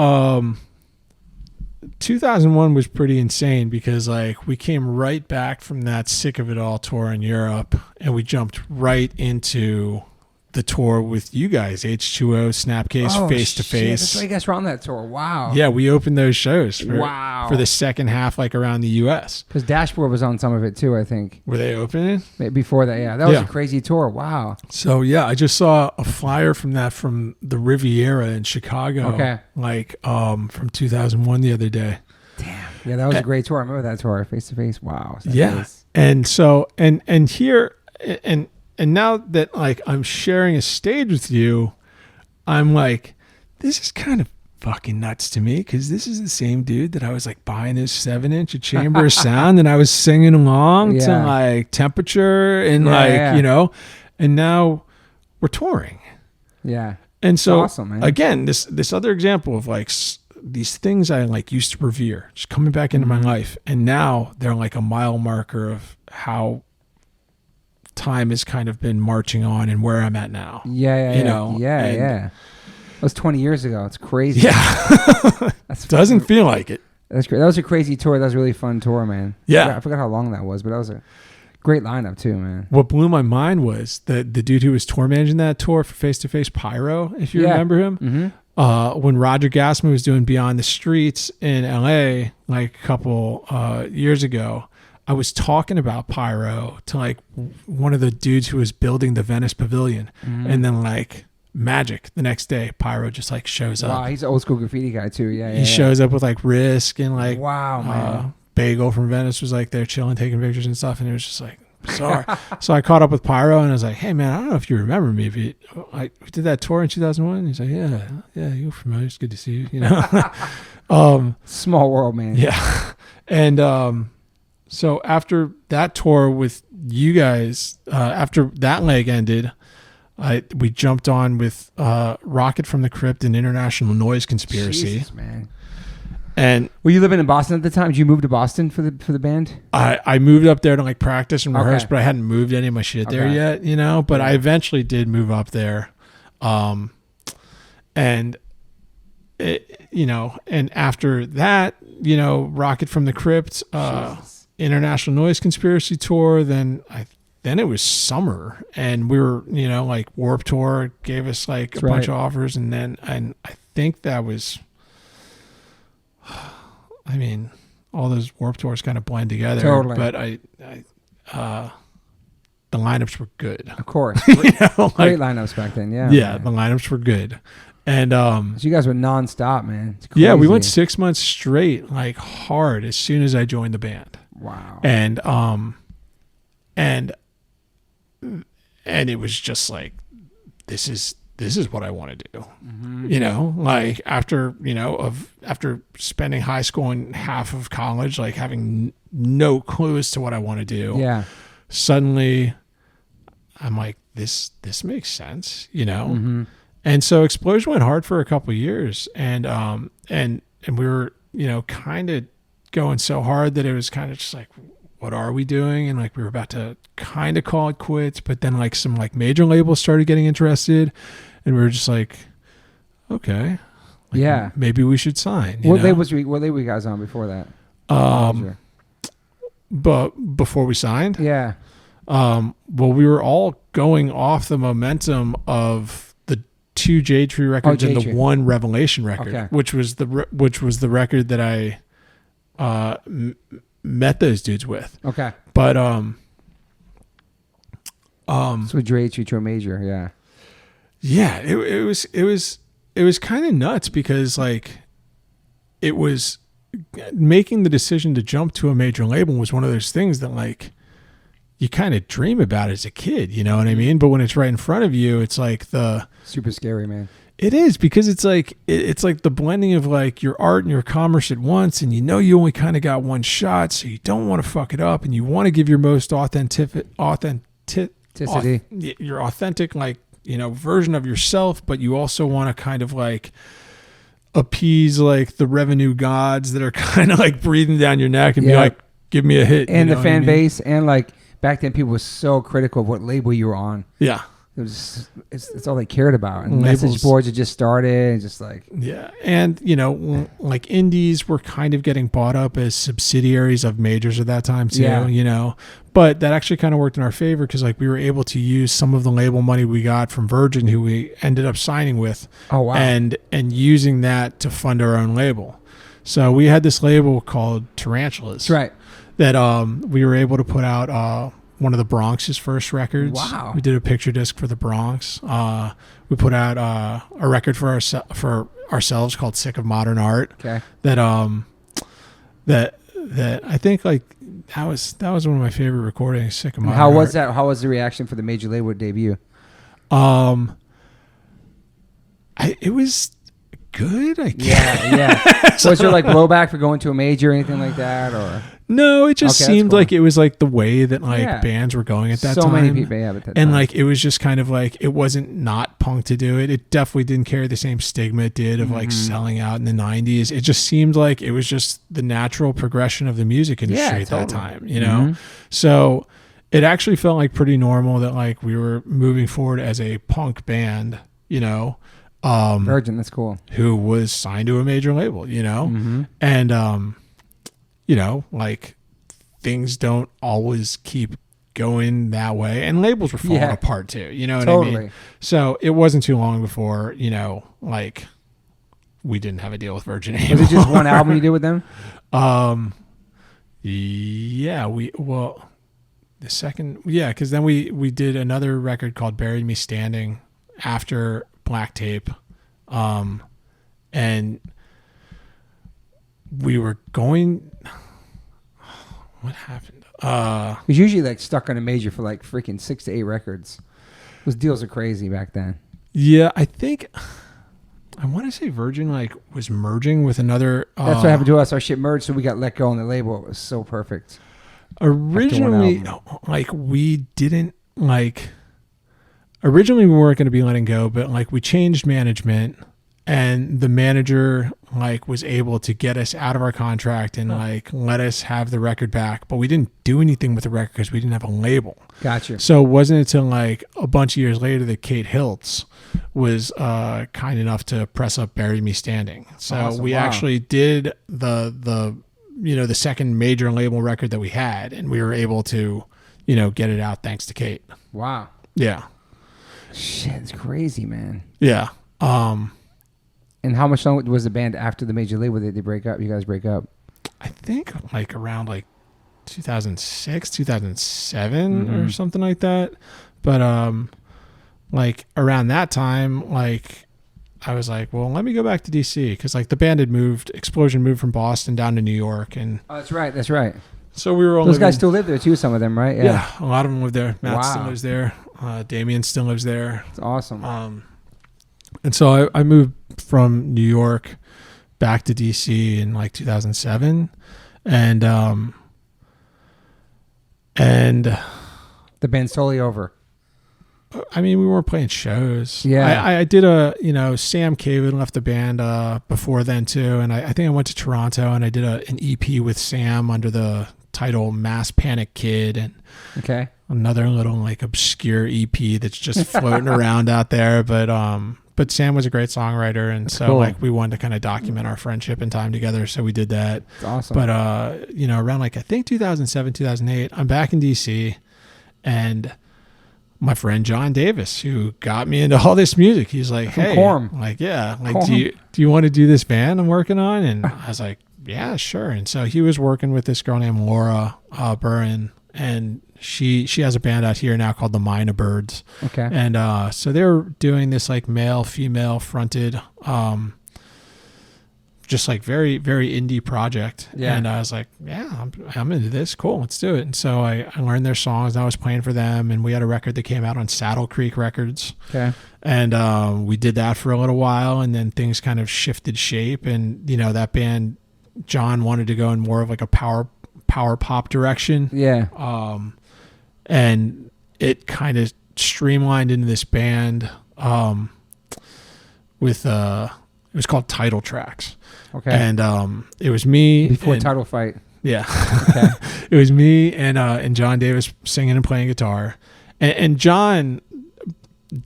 2001 was pretty insane because like we came right back from that Sick of It All tour in Europe, and we jumped right into the tour with you guys, H2O, Snapcase, Face to Face. That's why you guys were on that tour. Wow. Yeah, we opened those shows for the second half, like around the U.S. Because Dashboard was on some of it too, I think. Were they opening? Before that, yeah. That was a crazy tour. Wow. So, yeah, I just saw a flyer from the Riviera in Chicago. Okay. Like from 2001 the other day. Damn. Yeah, that was a great tour. I remember that tour, Face to Face. Wow. Yeah. And so, and here, and now that like I'm sharing a stage with you, I'm like, this is kind of fucking nuts to me, because this is the same dude that I was like buying his 7-inch at Chamber of Sound, and I was singing along to like Temperature and you know, and now we're touring. Yeah. And so awesome, man. Again, this other example of like these things I like used to revere just coming back into my life, and now they're like a mile marker of how time has kind of been marching on and where I'm at now. Yeah. You know? Yeah. That was 20 years ago. It's crazy. Yeah. Doesn't feel like it. That's great. That was a crazy tour. That was a really fun tour, man. Yeah. I forgot how long that was, but that was a great lineup too, man. What blew my mind was the dude who was tour managing that tour for Face to Face, Pyro, if you remember him. Mm-hmm. When Roger Gassman was doing Beyond the Streets in LA, like a couple years ago, I was talking about Pyro to like one of the dudes who was building the Venice Pavilion. Mm-hmm. And then like magic, the next day, Pyro just like shows up. Wow, he's an old school graffiti guy too. He shows up with like Risk and like man. Bagel from Venice was like there chilling, taking pictures and stuff. And it was just like, sorry. So I caught up with Pyro and I was like, hey man, I don't know if you remember me, but I did that tour in 2001. He's like, yeah, you're familiar. It's good to see you, you know? Small world, man. Yeah. And, so after that tour with you guys, after that leg ended, we jumped on with Rocket from the Crypt and International Noise Conspiracy. Jesus, man. And were you living in Boston at the time? Did you move to Boston for the band? I moved up there to like practice and rehearse, but I hadn't moved any of my shit there yet, you know. But I eventually did move up there, and it, you know, and after that, you know, Rocket from the Crypt. International Noise Conspiracy tour, then it was summer, and we were, you know, like Warped Tour gave us like bunch of offers, and I think that was, I mean, all those Warped Tours kind of blend together. Totally. But the lineups were good. Of course. You know, great lineups back then. Yeah. Yeah, the lineups were good. And so you guys were nonstop, man. Yeah, we went 6 months straight, like hard, as soon as I joined the band. Wow. And it was just like, this is what I want to do. Mm-hmm. You know, like after spending high school and half of college, like having no clue as to what I want to do. Yeah. Suddenly I'm like, this makes sense, you know? Mm-hmm. And so Explosion went hard for a couple of years, and we were, you know, kind of going so hard that it was kind of just like, what are we doing? And like we were about to kind of call it quits, but then like some like major labels started getting interested, and we were just like, okay, like, maybe we should sign. What label were you guys on before that? But before we signed, well, we were all going off the momentum of 2 Jade Tree records and the 1 Revelation record, which was the record that I met those dudes with. Okay. But so Dre Tree Major, it was kind of nuts, because like it was making the decision to jump to a major label was one of those things that like you kind of dream about as a kid, you know what I mean? But when it's right in front of you, it's like super scary, man. It is, because it's like the blending of like your art and your commerce at once, and you know you only kind of got one shot, so you don't want to fuck it up, and you want to give your most authenticity, your authentic, like, you know, version of yourself, but you also want to kind of like appease like the revenue gods that are kind of like breathing down your neck and be like, give me a hit, and the fan base, and like back then people were so critical of what label you were on. Yeah. It's all they cared about, and message boards had just started, and just like and you know, like indies were kind of getting bought up as subsidiaries of majors at that time too, you know, But that actually kind of worked in our favor because like we were able to use some of the label money we got from Virgin, who we ended up signing with. Oh, wow. And using that to fund our own label. So we had this label called Tarantulas. That's right. That we were able to put out one of the Bronx's first records. Wow. We did a picture disc for the Bronx. We put out a record for ourselves called Sick of Modern Art. Okay. That I think like that was one of my favorite recordings. Sick of Modern Art. How was that? How was the reaction for the major label debut? It was good. Yeah. So was there like blowback for going to a major or anything like that, or? No, it just seemed cool. like it was like the way that like bands were going at that time. So many people have at that and time. like it was just kind of like it wasn't not punk to do it. It definitely didn't carry the same stigma it did of like selling out in the 90s. It just seemed like it was just the natural progression of the music industry at that time, you know? So it actually felt like pretty normal that like we were moving forward as a punk band, you know? Virgin, that's cool. Who was signed to a major label, you know? And you know, like things don't always keep going that way, and labels were falling apart too. You know what I mean? So it wasn't too long before, you know, like we didn't have a deal with Virgin anymore. Was it just one album you did with them? Yeah, because then we did another record called "Buried Me Standing" after Black Tape, and we were going. What happened? It was usually like stuck on a major for like freaking 6 to 8 records. Those deals are crazy back then. Yeah, I think I want to say Virgin like was merging with another. That's what happened to us. Our shit merged, so we got let go on the label. It was so perfect. Originally, like we didn't like. Originally, we weren't going to be letting go, but like we changed management. And the manager like was able to get us out of our contract and like let us have the record back, but we didn't do anything with the record because we didn't have a label. Gotcha. So it wasn't until like a bunch of years later that Kate Hiltz was kind enough to press up "Bury Me Standing." So we actually did the you know the second major label record that we had, and we were able to you know get it out thanks to Kate. Wow. Yeah. Shit, it's crazy, man. Yeah. And how much long was the band after the major label? Did they break up? You guys break up? I think like around like 2006, 2007 or something like that. But like around that time, like I was like, well, let me go back to DC because like the band had moved. Explosion moved from Boston down to New York, and that's right. That's right. So we were all those guys still live there too. Some of them, right? Yeah, a lot of them live there. Matt still lives there. Damien still lives there. It's awesome. And so I moved from New York back to DC in like 2007, and the band's totally over. I mean, we weren't playing shows. Yeah, I did Sam Caven left the band before then too, and I think I went to Toronto and I did an EP with Sam under the title Mass Panic Kid, and another little like obscure EP that's just floating around out there, but Sam was a great songwriter, and that's so cool. Like we wanted to kind of document our friendship and time together, so we did that. That's awesome. But around like I think 2007, 2008, I'm back in DC, and my friend John Davis, who got me into all this music, he's like, "Hey, like do you want to do this band I'm working on?" And I was like, "Yeah, sure." And so he was working with this girl named Laura Burren, and she has a band out here now called the Mina Birds. Okay. And so they were doing this like male female fronted just like very very indie project. Yeah. And I was like, yeah, I'm into this. Cool, let's do it. And so I learned their songs, and I was playing for them, and we had a record that came out on Saddle Creek Records. Okay. And we did that for a little while, and then things kind of shifted shape, and you know that band, John wanted to go in more of like a power pop direction. Yeah. And it kind of streamlined into this band with it was called Title Tracks. Okay. And it was me before Title Fight. Yeah. Okay. It was me and John Davis singing and playing guitar. And John,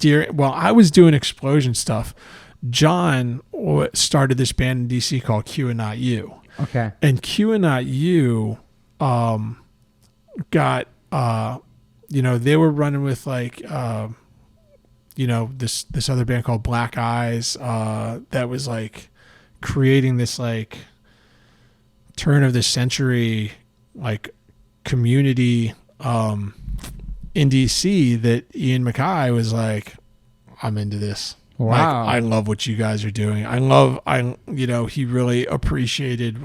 I was doing Explosion stuff. John started this band in DC called Q and Not You. Okay. And Q and Not You got they were running with like, this other band called Black Eyes, that was like creating this like turn of the century, like community, in DC, that Ian MacKaye was like, I'm into this. Wow. Like, I love what you guys are doing. He really appreciated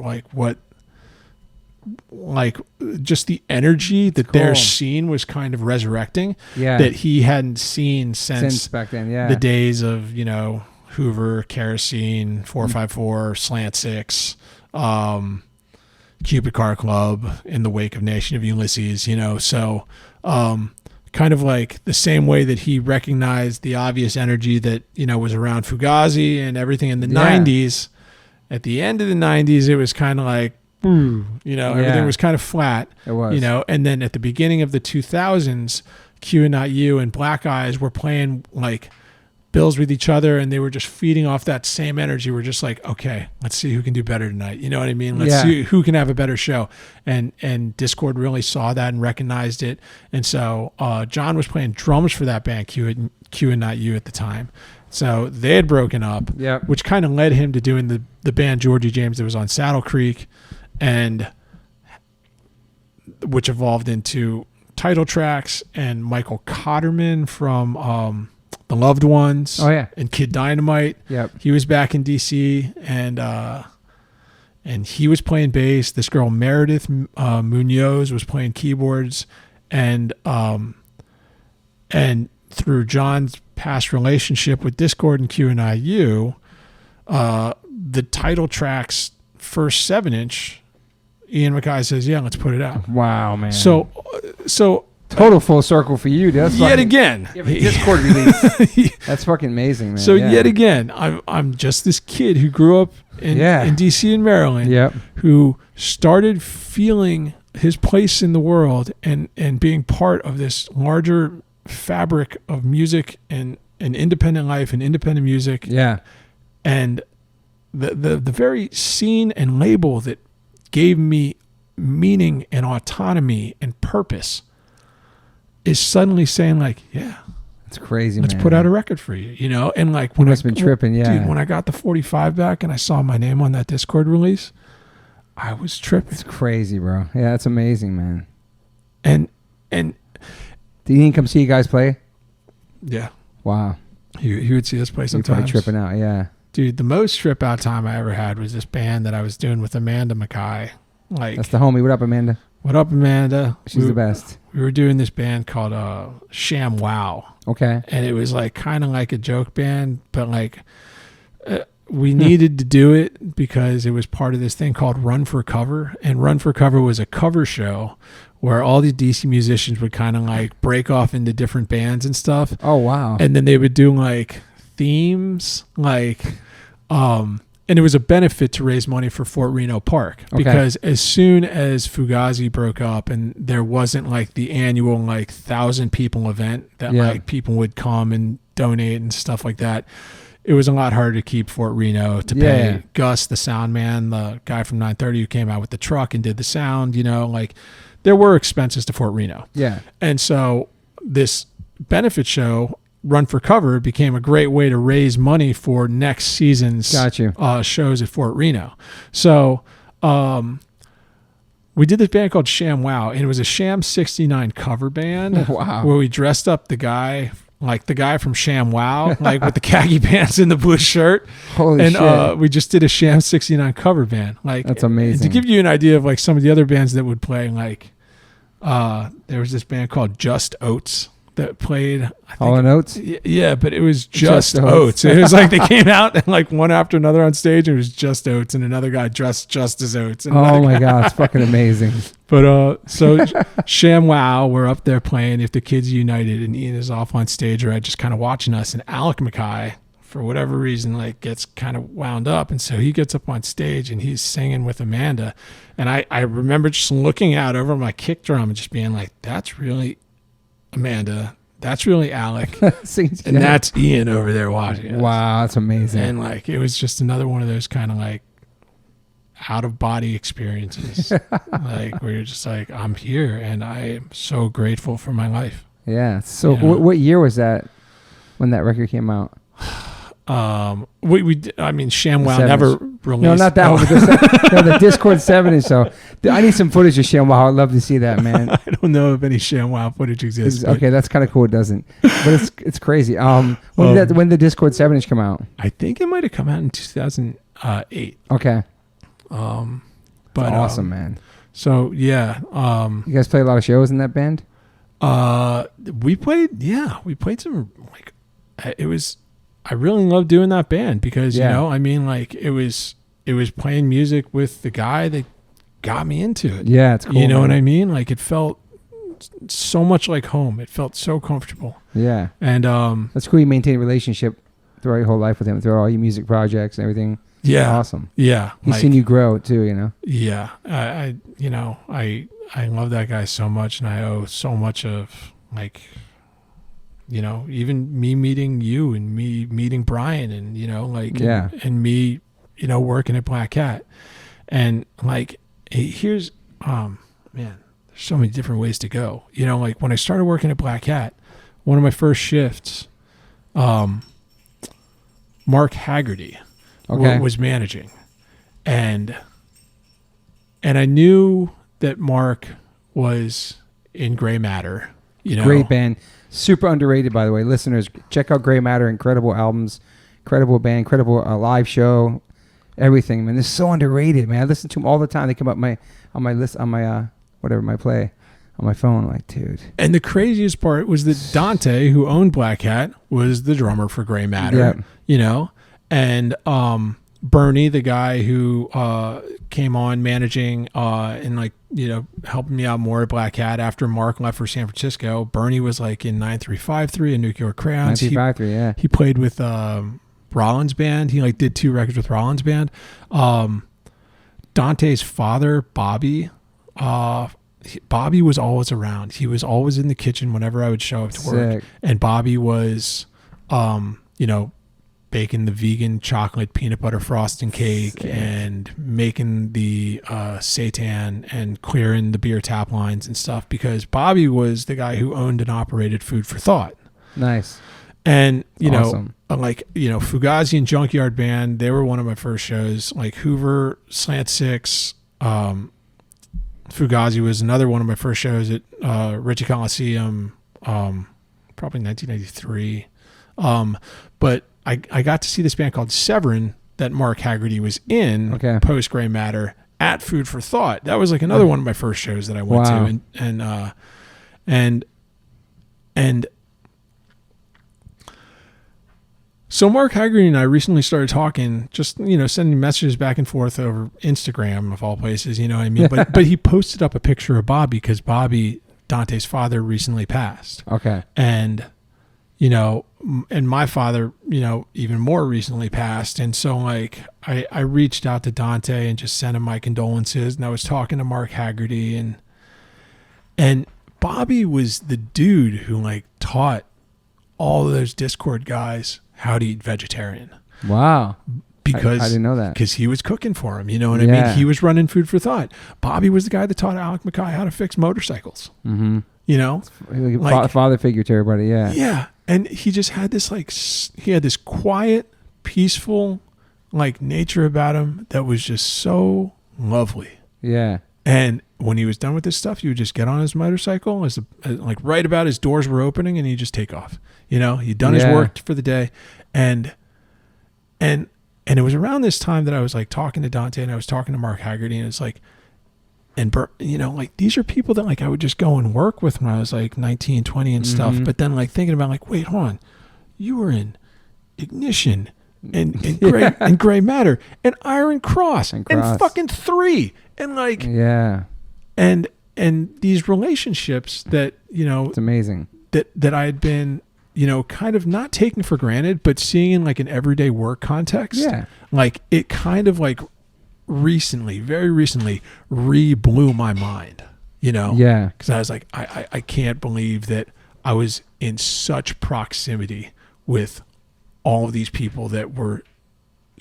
just the energy that their scene was kind of resurrecting, that he hadn't seen since back then, the days of, Hoover, Kerosene, 454, Slant Six, Cupid Car Club, In the Wake of Nation of Ulysses, so kind of like the same way that he recognized the obvious energy that, was around Fugazi and everything in the 90s. At the end of the 90s, it was kind of like, everything was kind of flat. It was. And then at the beginning of the 2000s, Q and Not You and Black Eyes were playing like bills with each other, and they were just feeding off that same energy. We're just like, okay, let's see who can do better tonight. You know what I mean? Let's see who can have a better show. And Dischord really saw that and recognized it. And so John was playing drums for that band, Q and Not You at the time. So they had broken up, which kind of led him to doing the band Georgie James that was on Saddle Creek, and which evolved into Title Tracks and Michael Cotterman from The Loved Ones, and Kid Dynamite. He was back in DC, and he was playing bass. This girl Meredith Munoz was playing keyboards, and through John's past relationship with Dischord and Q&IU, the Title Tracks first 7-inch, Ian MacKaye says, "Yeah, let's put it out." Wow, man. So. Total full circle for you. That's yet again. Dischord release. That's fucking amazing, man. So yet again, I'm just this kid who grew up in DC and Maryland, who started feeling his place in the world and being part of this larger fabric of music and independent life and independent music. And the very scene and label that gave me meaning and autonomy and purpose is suddenly saying like, it's crazy, let's put out a record for you, and like when I've been tripping, dude, when I got the 45 back and I saw my name on that Dischord release, I was tripping. It's crazy, bro. Yeah, it's amazing, man. And did Ian come see you guys play? Yeah. Wow. He would see us play sometimes. You're probably tripping out, yeah. Dude, the most trip out time I ever had was this band that I was doing with Amanda MacKaye. Like, that's the homie. What up, Amanda? What up, Amanda? She's the best. We were doing this band called Sham Wow. Okay. And it was like kind of like a joke band, but like we needed to do it because it was part of this thing called Run for Cover. And Run for Cover was a cover show where all these DC musicians would kind of like break off into different bands and stuff. Oh, wow. And then they would do like themes, like and it was a benefit to raise money for Fort Reno Park, because as soon as Fugazi broke up and there wasn't like the annual like 1,000 people event that like people would come and donate and stuff like that, it was a lot harder to keep Fort Reno to pay Gus, the sound man, the guy from 930 who came out with the truck and did the sound, like there were expenses to Fort Reno. And so this benefit show, Run for Cover, became a great way to raise money for next season's shows at Fort Reno. So we did this band called Sham Wow, and it was a Sham 69 cover band. Wow. Where we dressed up the guy from Sham Wow, like with the khaki pants and the blue shirt. Holy shit. We just did a Sham 69 cover band. Like, that's amazing. To give you an idea of like some of the other bands that would play, like there was this band called Just Oats that played, I think, Hall & Oates? Yeah, but it was just Oates. It was like they came out and like one after another on stage, and it was just Oates, and another guy dressed just as Oates. Oh my God, it's fucking amazing. But so Sham Wow, we're up there playing If the Kids United, and Ian is off on stage, right, just kind of watching us, and Alec MacKaye, for whatever reason, like gets kind of wound up, and so he gets up on stage and he's singing with Amanda, and I remember just looking out over my kick drum and just being like, that's really Amanda, that's really Alec, and that's Ian over there watching us. Wow, that's amazing. And like it was just another one of those kind of like out of body experiences, like where you're just like, I'm here and I am so grateful for my life. Yeah. So what year was that when that record came out? I mean, ShamWow never released. No, not that one. No, the Dischord 7 inch. So I need some footage of ShamWow. I'd love to see that, man. I don't know if any ShamWow footage exists. Okay, that's kind of cool. It doesn't, but it's crazy. When did the Dischord 7 inch come out? I think it might have come out in 2008. Okay. But awesome, man. So yeah. You guys play a lot of shows in that band? We played some, like, I really loved doing that band because, you know, I mean, like it was playing music with the guy that got me into it. Yeah, it's cool. You know what I mean? Like it felt so much like home. It felt so comfortable. Yeah. And that's cool. You maintain a relationship throughout your whole life with him, throughout all your music projects and everything. Yeah. Awesome. Yeah. He's seen you grow too, you know? Yeah. I love that guy so much, and I owe so much of, like, you know, even me meeting you and me meeting Brian and, you know, like, and me, you know, working at Black Cat. And like, here's, man, there's so many different ways to go. You know, like when I started working at Black Cat, one of my first shifts, Mark Haggerty was managing. And I knew that Mark was in Gray Matter, you know. Great band. Super underrated, by the way. Listeners, check out Gray Matter. Incredible albums, incredible band, incredible live show, everything, man. This is so underrated, man. I listen to them all the time. They come up on my list, on my my play on my phone. I'm like, dude. And the craziest part was that Dante, who owned Black Hat, was the drummer for Gray Matter, you know, and Bernie, the guy who came on managing and, like, you know, helping me out more at Black Hat after Mark left for San Francisco. Bernie was like in 9353 and Nuclear Crayons. 9353, yeah. He played with Rollins Band. He like did 2 records with Rollins Band. Dante's father, Bobby, Bobby was always around. He was always in the kitchen whenever I would show up to work. And Bobby was, you know, baking the vegan chocolate peanut butter frosting cake and making the seitan and clearing the beer tap lines and stuff, because Bobby was the guy who owned and operated Food for Thought. Nice. And, you know, like, you know, Fugazi and Junkyard Band, they were one of my first shows. Like Hoover, Slant 6, Fugazi was another one of my first shows at Ritchie Coliseum, probably 1993. But I got to see this band called Severin that Mark Haggerty was in post Gray Matter at Food for Thought. That was like another one of my first shows that I went to, and so Mark Haggerty and I recently started talking, just, you know, sending messages back and forth over Instagram of all places, you know what I mean? But he posted up a picture of Bobby because Bobby, Dante's father, recently passed. Okay. And, you know, and my father, you know, even more recently passed. And so, like, I reached out to Dante and just sent him my condolences. And I was talking to Mark Haggerty, and Bobby was the dude who, like, taught all of those Dischord guys how to eat vegetarian. Wow. Because I didn't know that. Because he was cooking for him. You know what I mean? He was running Food for Thought. Bobby was the guy that taught Alec Mackay how to fix motorcycles. Mm-hmm. You know? Like, father figure to everybody, Yeah. And he just had this, like, he had this quiet, peaceful, like, nature about him that was just so lovely. Yeah. And when he was done with this stuff, he would just get on his motorcycle, like right about his doors were opening, and he'd just take off. You know, he'd done his work for the day. And it was around this time that I was, like, talking to Dante, and I was talking to Mark Haggerty, and it's like, and, you know, like, these are people that, like, I would just go and work with when I was, like, 19, 20 and stuff. But then, like, thinking about, like, wait, hold on. You were in Ignition and Gray Matter and Iron Cross and fucking 3. And, like, and these relationships that, you know, it's amazing that I had been, you know, kind of not taking for granted, but seeing in, like, an everyday work context. Yeah. Like, it kind of, like, very recently blew my mind, you know? Yeah. Because I was like, I can't believe that I was in such proximity with all of these people that were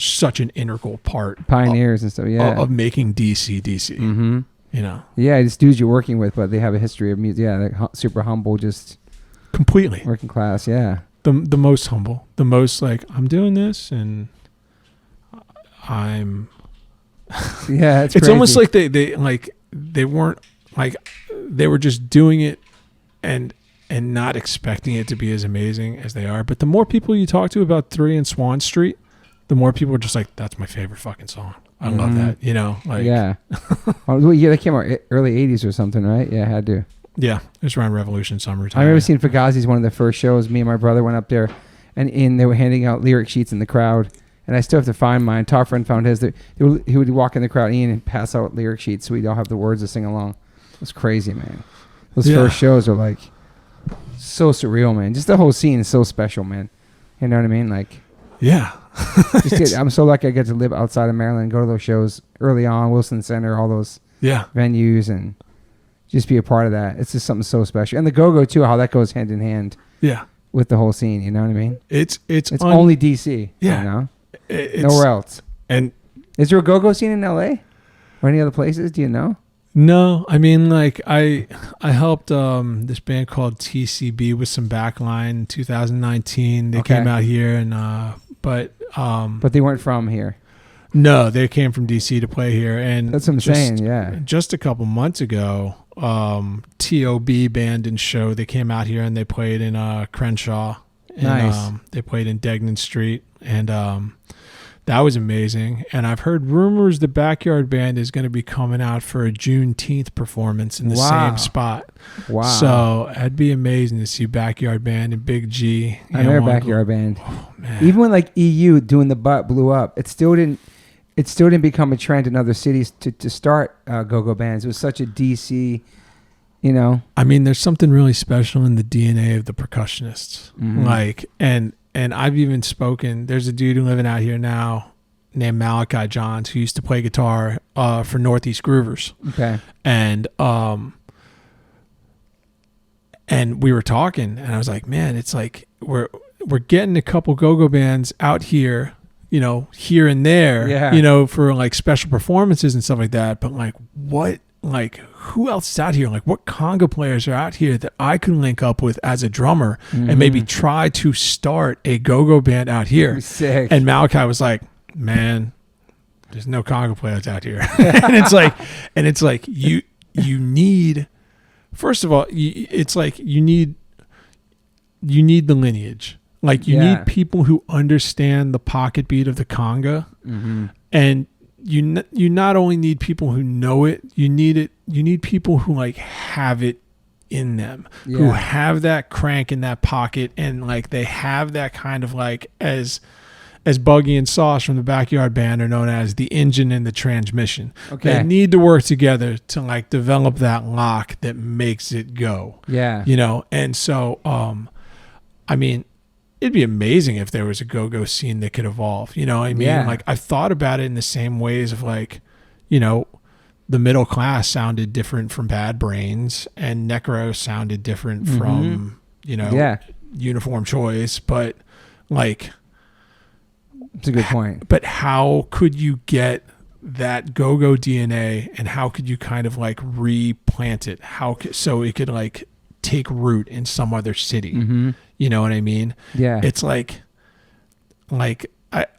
such an integral part. Pioneers and stuff, yeah. Of making DC. Mm-hmm. You know? Yeah, it's dudes you're working with, but they have a history of music. Yeah, they're super humble, just completely working class. Yeah, the most humble, the most like, I'm doing this and I'm. Yeah, it's almost like they weren't like, they were just doing it and not expecting it to be as amazing as they are. But the more people you talk to about 3 and Swan Street, the more people are just like, that's my favorite fucking song. I love that, you know? Like, yeah. Well, yeah, they came out early 80s or something, right? Yeah, had to. Yeah, it was around Revolution summertime. I remember seeing Fugazi's one of the first shows. Me and my brother went up there, and they were handing out lyric sheets in the crowd. And I still have to find mine. Top friend found his. He would walk in the crowd, Ian, and pass out lyric sheets so we'd all have the words to sing along. It was crazy, man. Those first shows are like so surreal, man. Just the whole scene is so special, man. You know what I mean? Like, yeah. I'm so lucky I get to live outside of Maryland and go to those shows early on, Wilson Center, all those venues, and just be a part of that. It's just something so special. And the Gogo too, how that goes hand in hand. Yeah. With the whole scene, you know what I mean? It's only DC. Yeah. You know? Nowhere else. And is there a Go-Go scene in LA or any other places? Do you know? No, I mean, like I helped this band called TCB with some backline in 2019. They came out here, and but they weren't from here. No, they came from DC to play here, and that's what I'm saying. Yeah, just a couple months ago, TOB band and show. They came out here and they played in Crenshaw. And, nice. They played in Degnan Street, and that was amazing. And I've heard rumors the Backyard Band is going to be coming out for a Juneteenth performance in the same spot. Wow! So it'd be amazing to see Backyard Band and Big G. I know Backyard Band. Oh, man. Even when like EU doing the butt blew up, it still didn't become a trend in other cities to start go-go bands. It was such a DC. You know, I mean, there's something really special in the DNA of the percussionists. Mm-hmm. Like, and I've even spoken. There's a dude living out here now named Malachi Johns who used to play guitar for Northeast Groovers. Okay, and we were talking, and I was like, man, it's like we're getting a couple go-go bands out here, you know, here and there, you know, for like special performances and stuff like that. But like, what? Like, who else is out here? Like, what conga players are out here that I can link up with as a drummer and maybe try to start a go-go band out here? Sick. And Malachi was like, man, there's no conga players out here. and it's like you need, first of all, it's like you need the lineage. Like, you need people who understand the pocket beat of the conga, and you not only need people who know it, you need people who like have it in them, who have that crank in that pocket, and like they have that kind of like, as Buggy and Sauce from the Backyard Band are known as, the engine and the transmission. They need to work together to like develop that lock that makes it go. Yeah. You know, and so I mean, it'd be amazing if there was a go-go scene that could evolve. You know what I mean? Yeah. Like, I've thought about it in the same ways of like, you know, the Middle Class sounded different from Bad Brains, and Necro sounded different from, you know, Uniform Choice. But like, it's a good point. But how could you get that go-go DNA, and how could you kind of like replant it? So it could like take root in some other city. You know what I mean? Yeah. It's like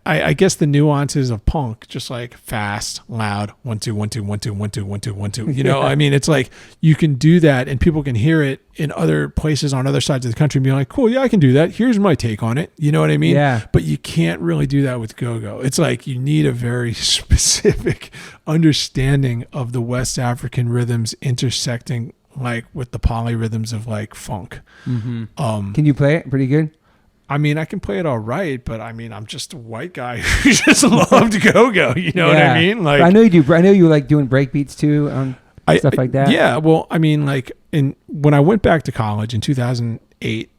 I guess the nuances of punk, just like fast, loud, 1 2 1 2 1 2 1 2 1 2 1 2. You know, I mean, it's like you can do that, and people can hear it in other places on other sides of the country and be like, cool, yeah, I can do that. Here's my take on it. You know what I mean? Yeah. But you can't really do that with go-go. It's like you need a very specific understanding of the West African rhythms intersecting like with the polyrhythms of like funk. Can you play it pretty good? I mean, I can play it all right, but I mean, I'm just a white guy who just loved go-go. You know what I mean? Like, but I know you do. I know you like doing break beats too, stuff like that. Yeah. Well, I mean, like when I went back to college in 2008,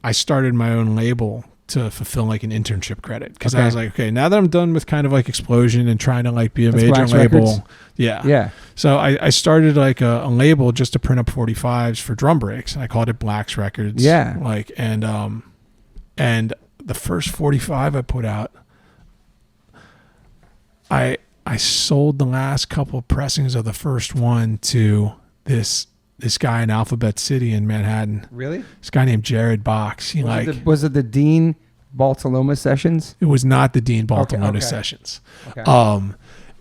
I started my own label to fulfill like an internship credit, because I was like, okay, now that I'm done with kind of like Explosion and trying to like be a major label, so I started like a label just to print up 45s for drum breaks, and I called it Black's Records. Like, and the first 45 I put out, I sold the last couple of pressings of the first one to this guy in Alphabet City in Manhattan. Really? This guy named Jared Box. Was it the Dean Baltaloma sessions? It was not the Dean Baltaloma sessions. Okay.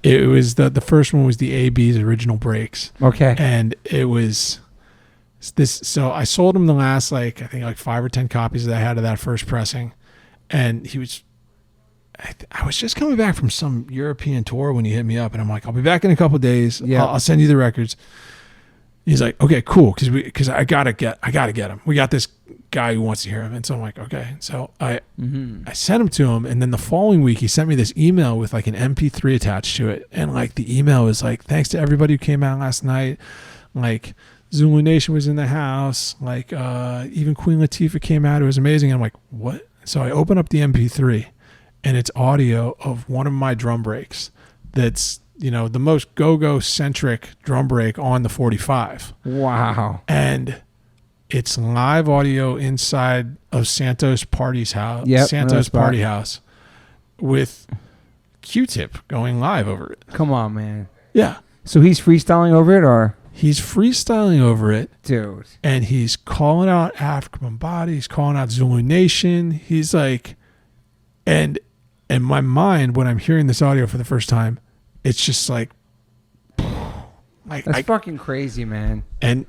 It was the first one was the AB's original breaks. Okay. And it was this. So I sold him the last I think 5 or 10 copies that I had of that first pressing, and he was. I was just coming back from some European tour when he hit me up, and I'm like, I'll be back in a couple of days. Yeah. I'll send you the records. He's like, okay, cool, because I gotta get him. We got this guy who wants to hear him, and so I'm like, okay. So I sent him to him, and then the following week he sent me this email with like an MP3 attached to it, and like the email was like, thanks to everybody who came out last night, like Zulu Nation was in the house, like even Queen Latifah came out. It was amazing. And I'm like, what? So I open up the MP3. And it's audio of one of my drum breaks that's, the most Gogo-centric drum break on the 45. Wow. And it's live audio inside of Santos Party's house. Yep, Santos Party House with Q-Tip going live over it. Come on, man. Yeah. So he's freestyling over it, or? He's freestyling over it. Dude. And he's calling out African Body. He's calling out Zulu Nation. He's like... And in my mind, when I'm hearing this audio for the first time, it's just like that's fucking crazy, man. And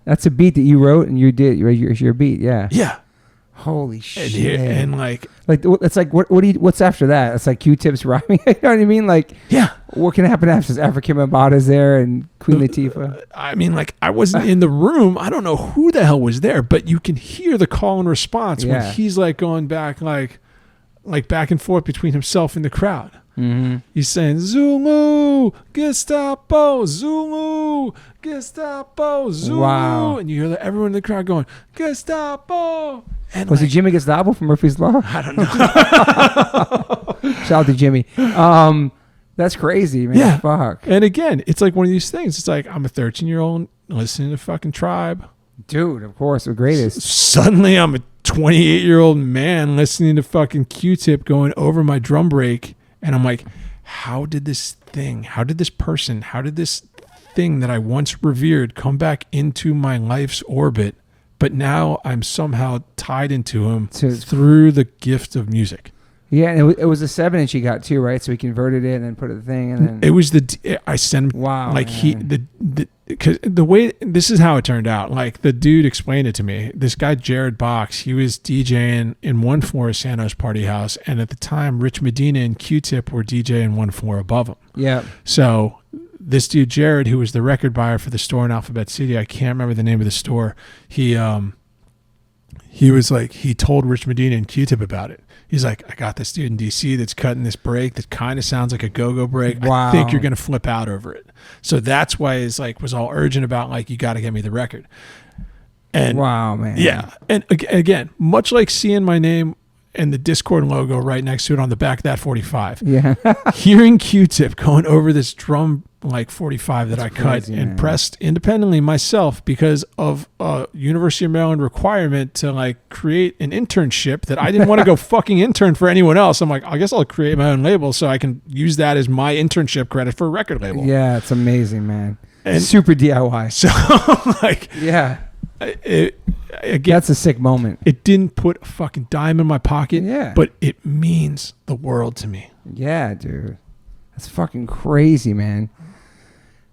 that's a beat that you wrote and you did. Your beat, yeah. Yeah. Holy shit. And it's like what's after that? It's like Q-Tip's rhyming. You know what I mean? Like, yeah. What can happen after this? African Bambaatá's there and Queen Latifah. I mean, I wasn't in the room. I don't know who the hell was there, but you can hear the call and response when he's like going back like back and forth between himself and the crowd. Mm-hmm. He's saying, Zulu, Gestapo, Zulu, Gestapo, Zulu. Wow. And you hear everyone in the crowd going, Gestapo. And was it Jimmy Gestapo from Murphy's Law? I don't know. Shout out to Jimmy. That's crazy, man. Yeah. Fuck. And again, it's like one of these things. It's like, I'm a 13-year-old listening to fucking Tribe. Dude, of course, the greatest. Suddenly I'm a 28-year-old man listening to fucking Q-Tip going over my drum break, and I'm like, how did this thing that I once revered come back into my life's orbit, but now I'm somehow tied into him through the gift of music. Yeah, and it was a 7-inch he got too, right? So he converted it and then put the thing, and then it was I sent him. Wow, like man. Because the way this is how it turned out. Like the dude explained it to me. This guy Jared Box, he was DJing in one floor of Santos Party House, and at the time, Rich Medina and Q-Tip were DJing one floor above him. Yeah. So this dude Jared, who was the record buyer for the store in Alphabet City, I can't remember the name of the store. He was like, he told Rich Medina and Q-Tip about it. He's like, I got this dude in DC that's cutting this break that kind of sounds like a go-go break. Wow. I think you're going to flip out over it. So that's why he's like, was all urgent about like, you got to get me the record. And wow, man. Yeah. And again, much like seeing my name and the Dischord logo right next to it on the back of that 45. Yeah. Hearing Q-Tip going over this drum like 45 that I cut and pressed independently myself because of a University of Maryland requirement to like create an internship that I didn't want to go fucking intern for anyone else. I'm like, I guess I'll create my own label so I can use that as my internship credit for a record label. Yeah, it's amazing, man. And super DIY. So like, yeah. Again, that's a sick moment. It didn't put a fucking dime in my pocket, yeah, but it means the world to me. Yeah, dude. That's fucking crazy, man.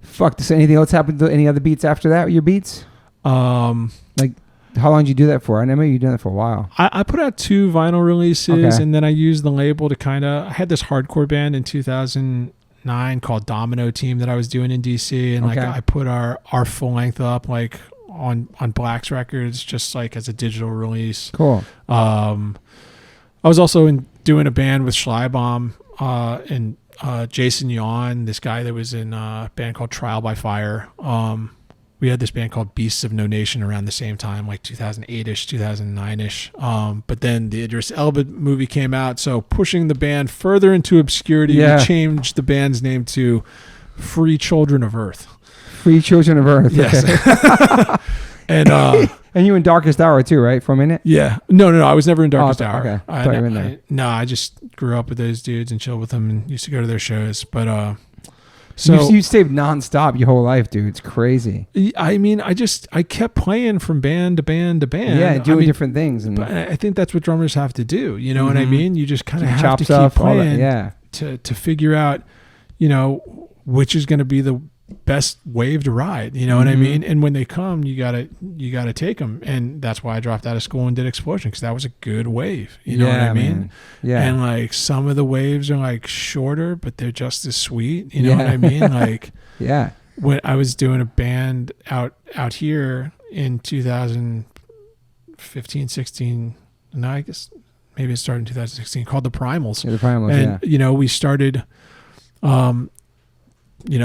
Fuck, does anything else happen to any other beats after that? Your beats? Like, how long did you do that for? I know you've done that for a while. I put out 2 vinyl releases, and then I used the label to I had this hardcore band in 2009 called Domino Team that I was doing in DC, and like I put our full length up like on Black's Records just like as a digital release. Cool. I was also doing a band with Schleibomb and Jason Yawn, this guy that was in a band called Trial by Fire. We had this band called Beasts of No Nation around the same time, like 2008-ish, 2009-ish. But then the Idris Elba movie came out, so pushing the band further into obscurity, we changed the band's name to Free Children of Earth. Free Children of Earth. Yes. Okay. And And you in Darkest Hour too, right? For a minute? Yeah. No. I was never in Darkest Hour. Okay. I thought you were in there. I just grew up with those dudes and chilled with them and used to go to their shows. But so you stayed nonstop your whole life, dude. It's crazy. I mean, I kept playing from band to band to band. Yeah, doing different things. And but I think that's what drummers have to do. You know what I mean? You just kind of have chop to stuff, keep playing to figure out, which is going to be the best wave to ride. You know what I mean? And when they come, you gotta take them. And that's why I dropped out of school and did Explosion, because that was a good wave. You know what I mean? Man. Yeah. And like some of the waves are like shorter, but they're just as sweet. You know what I mean? Like when I was doing a band out here in 2015, 16, no, I guess maybe it started in 2016, called the Primals. Yeah, the Primals. And we started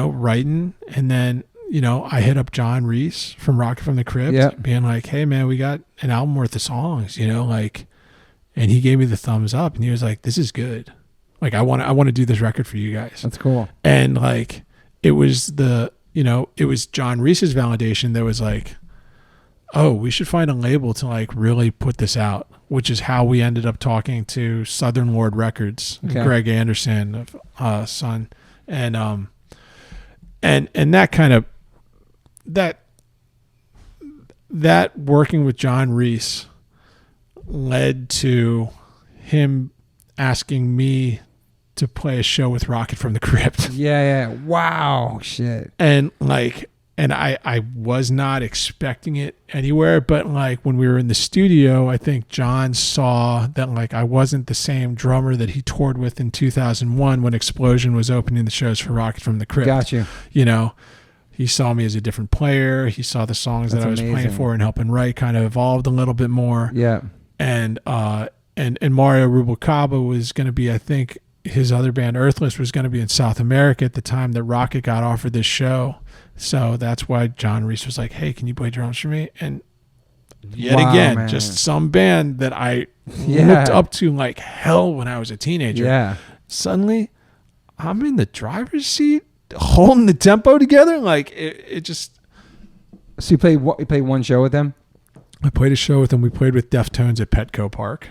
writing, and then, I hit up John Reese from Rocket from the Crypt, being like, hey man, we got an album worth of songs, and he gave me the thumbs up, and he was like, this is good. Like, I want to do this record for you guys. That's cool. And like, it was it was John Reese's validation that was like, oh, we should find a label to like really put this out, which is how we ended up talking to Southern Lord Records, Greg Anderson of son. And that kind of that working with John Reese led to him asking me to play a show with Rocket from the Crypt. Yeah. Wow. Shit. And like, and I was not expecting it anywhere, but like when we were in the studio, I think John saw that like I wasn't the same drummer that he toured with in 2001 when Explosion was opening the shows for Rocket from the Crypt. Got you. He saw me as a different player. He saw the songs that I was playing for and helping write kind of evolved a little bit more. Yeah. And Mario Rubalcaba was going to be, I think his other band Earthless was going to be in South America at the time that Rocket got offered this show. So that's why John Reese was like, hey, can you play drums for me? And yet again, man, just some band that I looked up to like hell when I was a teenager. Yeah. Suddenly, I'm in the driver's seat holding the tempo together. Like, it just... So you played one show with them? I played a show with them. We played with Deftones at Petco Park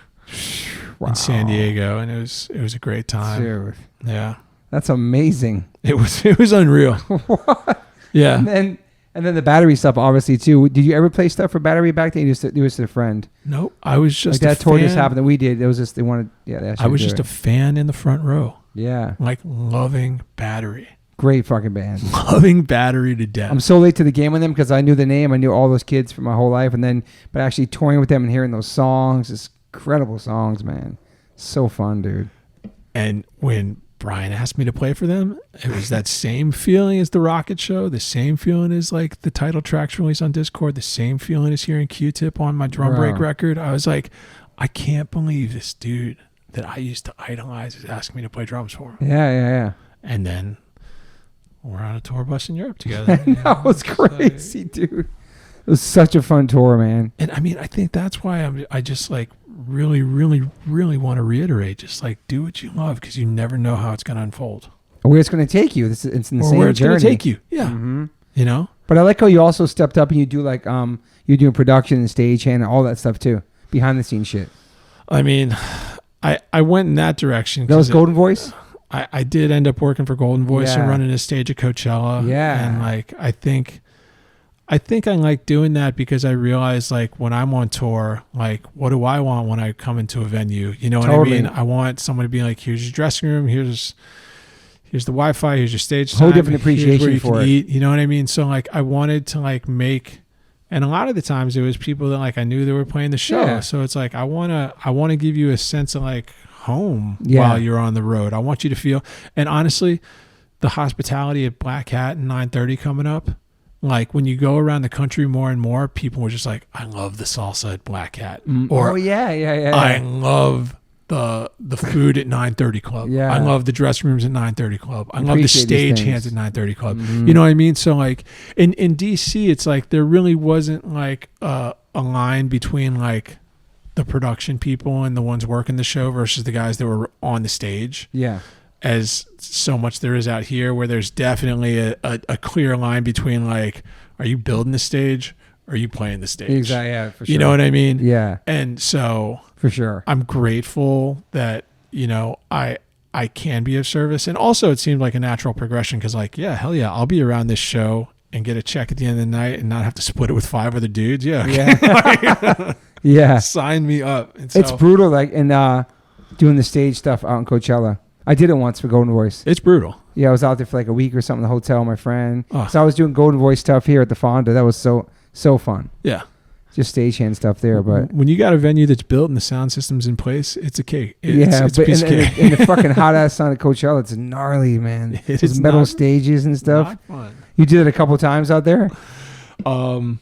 in San Diego, and it was a great time. Dude. Yeah. That's amazing. It was unreal. What? Yeah. And then the Battery stuff, obviously, too. Did you ever play stuff for Battery back then? You was a friend. Nope. I was just like that tour just happened that we did. It was just, they wanted, I was just a fan in the front row. Yeah. Like loving Battery. Great fucking band. Loving Battery to death. I'm so late to the game with them because I knew the name. I knew all those kids for my whole life. But actually touring with them and hearing those songs, it's incredible songs, man. So fun, dude. And when Brian asked me to play for them, it was that same feeling as the Rocket show, the same feeling as like the title tracks released on Dischord, the same feeling as hearing Q-Tip on my Drum Break record. I was like, I can't believe this dude that I used to idolize is asking me to play drums for him. Yeah. And then we're on a tour bus in Europe together. That was crazy, dude. It was such a fun tour, man. And I mean, I think that's why I just like really, really, really want to reiterate, just like do what you love, because you never know how it's going to unfold. Or where it's going to take you. It's an insane journey. Or where it's going to take you. Yeah. Mm-hmm. But I like how you also stepped up and you do like, you're doing production and stagehand and all that stuff too. Behind the scenes shit. I mean, I went in that direction. That was Golden Voice? I did end up working for Golden Voice and running a stage at Coachella. Yeah. And like, I think I like doing that because I realize like when I'm on tour, like what do I want when I come into a venue? You know what I mean? I want someone to be like, here's your dressing room, here's the Wi-Fi, here's your stage time. Whole different appreciation for it. Eat, you know what I mean? So like I wanted to like make, and a lot of the times it was people that like I knew they were playing the show. Yeah. So it's like I wanna give you a sense of like home while you're on the road. I want you to feel, and honestly, the hospitality at Black Hat and 930 coming up, like when you go around the country more and more, people were just like, I love the salsa at Black Hat. Or I love the food at 930 Club. Yeah. I love the dressing rooms at 930 Club. I love the stage hands at 930 Club. You know what I mean? So like in DC, it's like there really wasn't like a line between like the production people and the ones working the show versus the guys that were on the stage. Yeah. As so much there is out here, where there's definitely a clear line between like, are you building the stage or are you playing the stage? Exactly. Yeah, for sure. You know what I mean? Yeah. And so for sure. I'm grateful that, I can be of service. And also it seemed like a natural progression because like, yeah, hell yeah, I'll be around this show and get a check at the end of the night and not have to split it with 5 other dudes. Yeah. Yeah. Yeah. Sign me up. And so, it's brutal. Like, doing the stage stuff out in Coachella. I did it once for Golden Voice. It's brutal. Yeah. I was out there for like a week or something in the hotel with my friend. Oh. So I was doing Golden Voice stuff here at the Fonda. That was so fun. Yeah. Just stagehand stuff there, but when you got a venue that's built and the sound system's in place, it's a cake. It's a piece of cake. in the fucking hot ass sound of Coachella, it's gnarly, man. It's metal stages and stuff. Not fun. You did it a couple times out there. It's like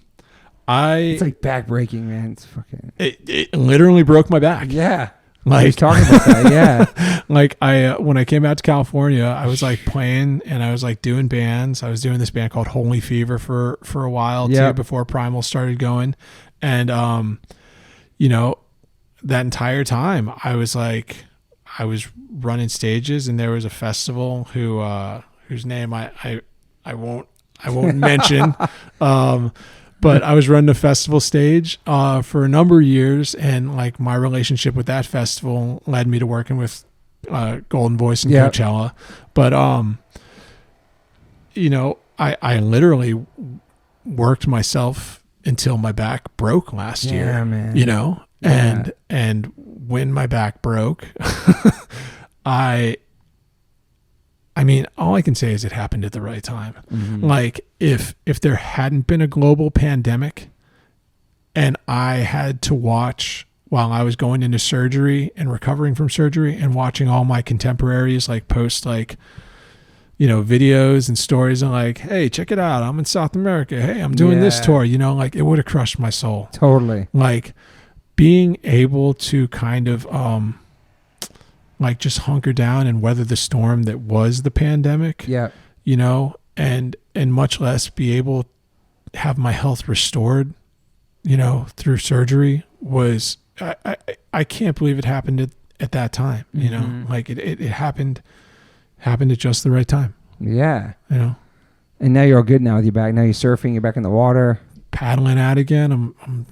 backbreaking, man. It's fucking. It literally broke my back. Yeah. Like, I was talking about that. Yeah. Like when I came out to California, I was like playing and I was like doing bands. I was doing this band called Holy Fever for a while too before Primal started going. And, that entire time I was running stages and there was a festival whose name I won't mention. But I was running a festival stage for a number of years, and like my relationship with that festival led me to working with Golden Voice and Coachella. But I literally worked myself until my back broke last year. Man. And when my back broke, I mean, all I can say is it happened at the right time. Mm-hmm. Like if there hadn't been a global pandemic and I had to watch while I was going into surgery and recovering from surgery and watching all my contemporaries like post like, videos and stories and like, hey, check it out. I'm in South America. Hey, I'm doing this tour, like it would have crushed my soul. Totally. Like being able to kind of, like just hunker down and weather the storm that was the pandemic, and much less be able to have my health restored, through surgery was, I can't believe it happened at that time, like it happened at just the right time. Yeah. And now you're all good now with your back. Now you're surfing, you're back in the water. Paddling out again. I'm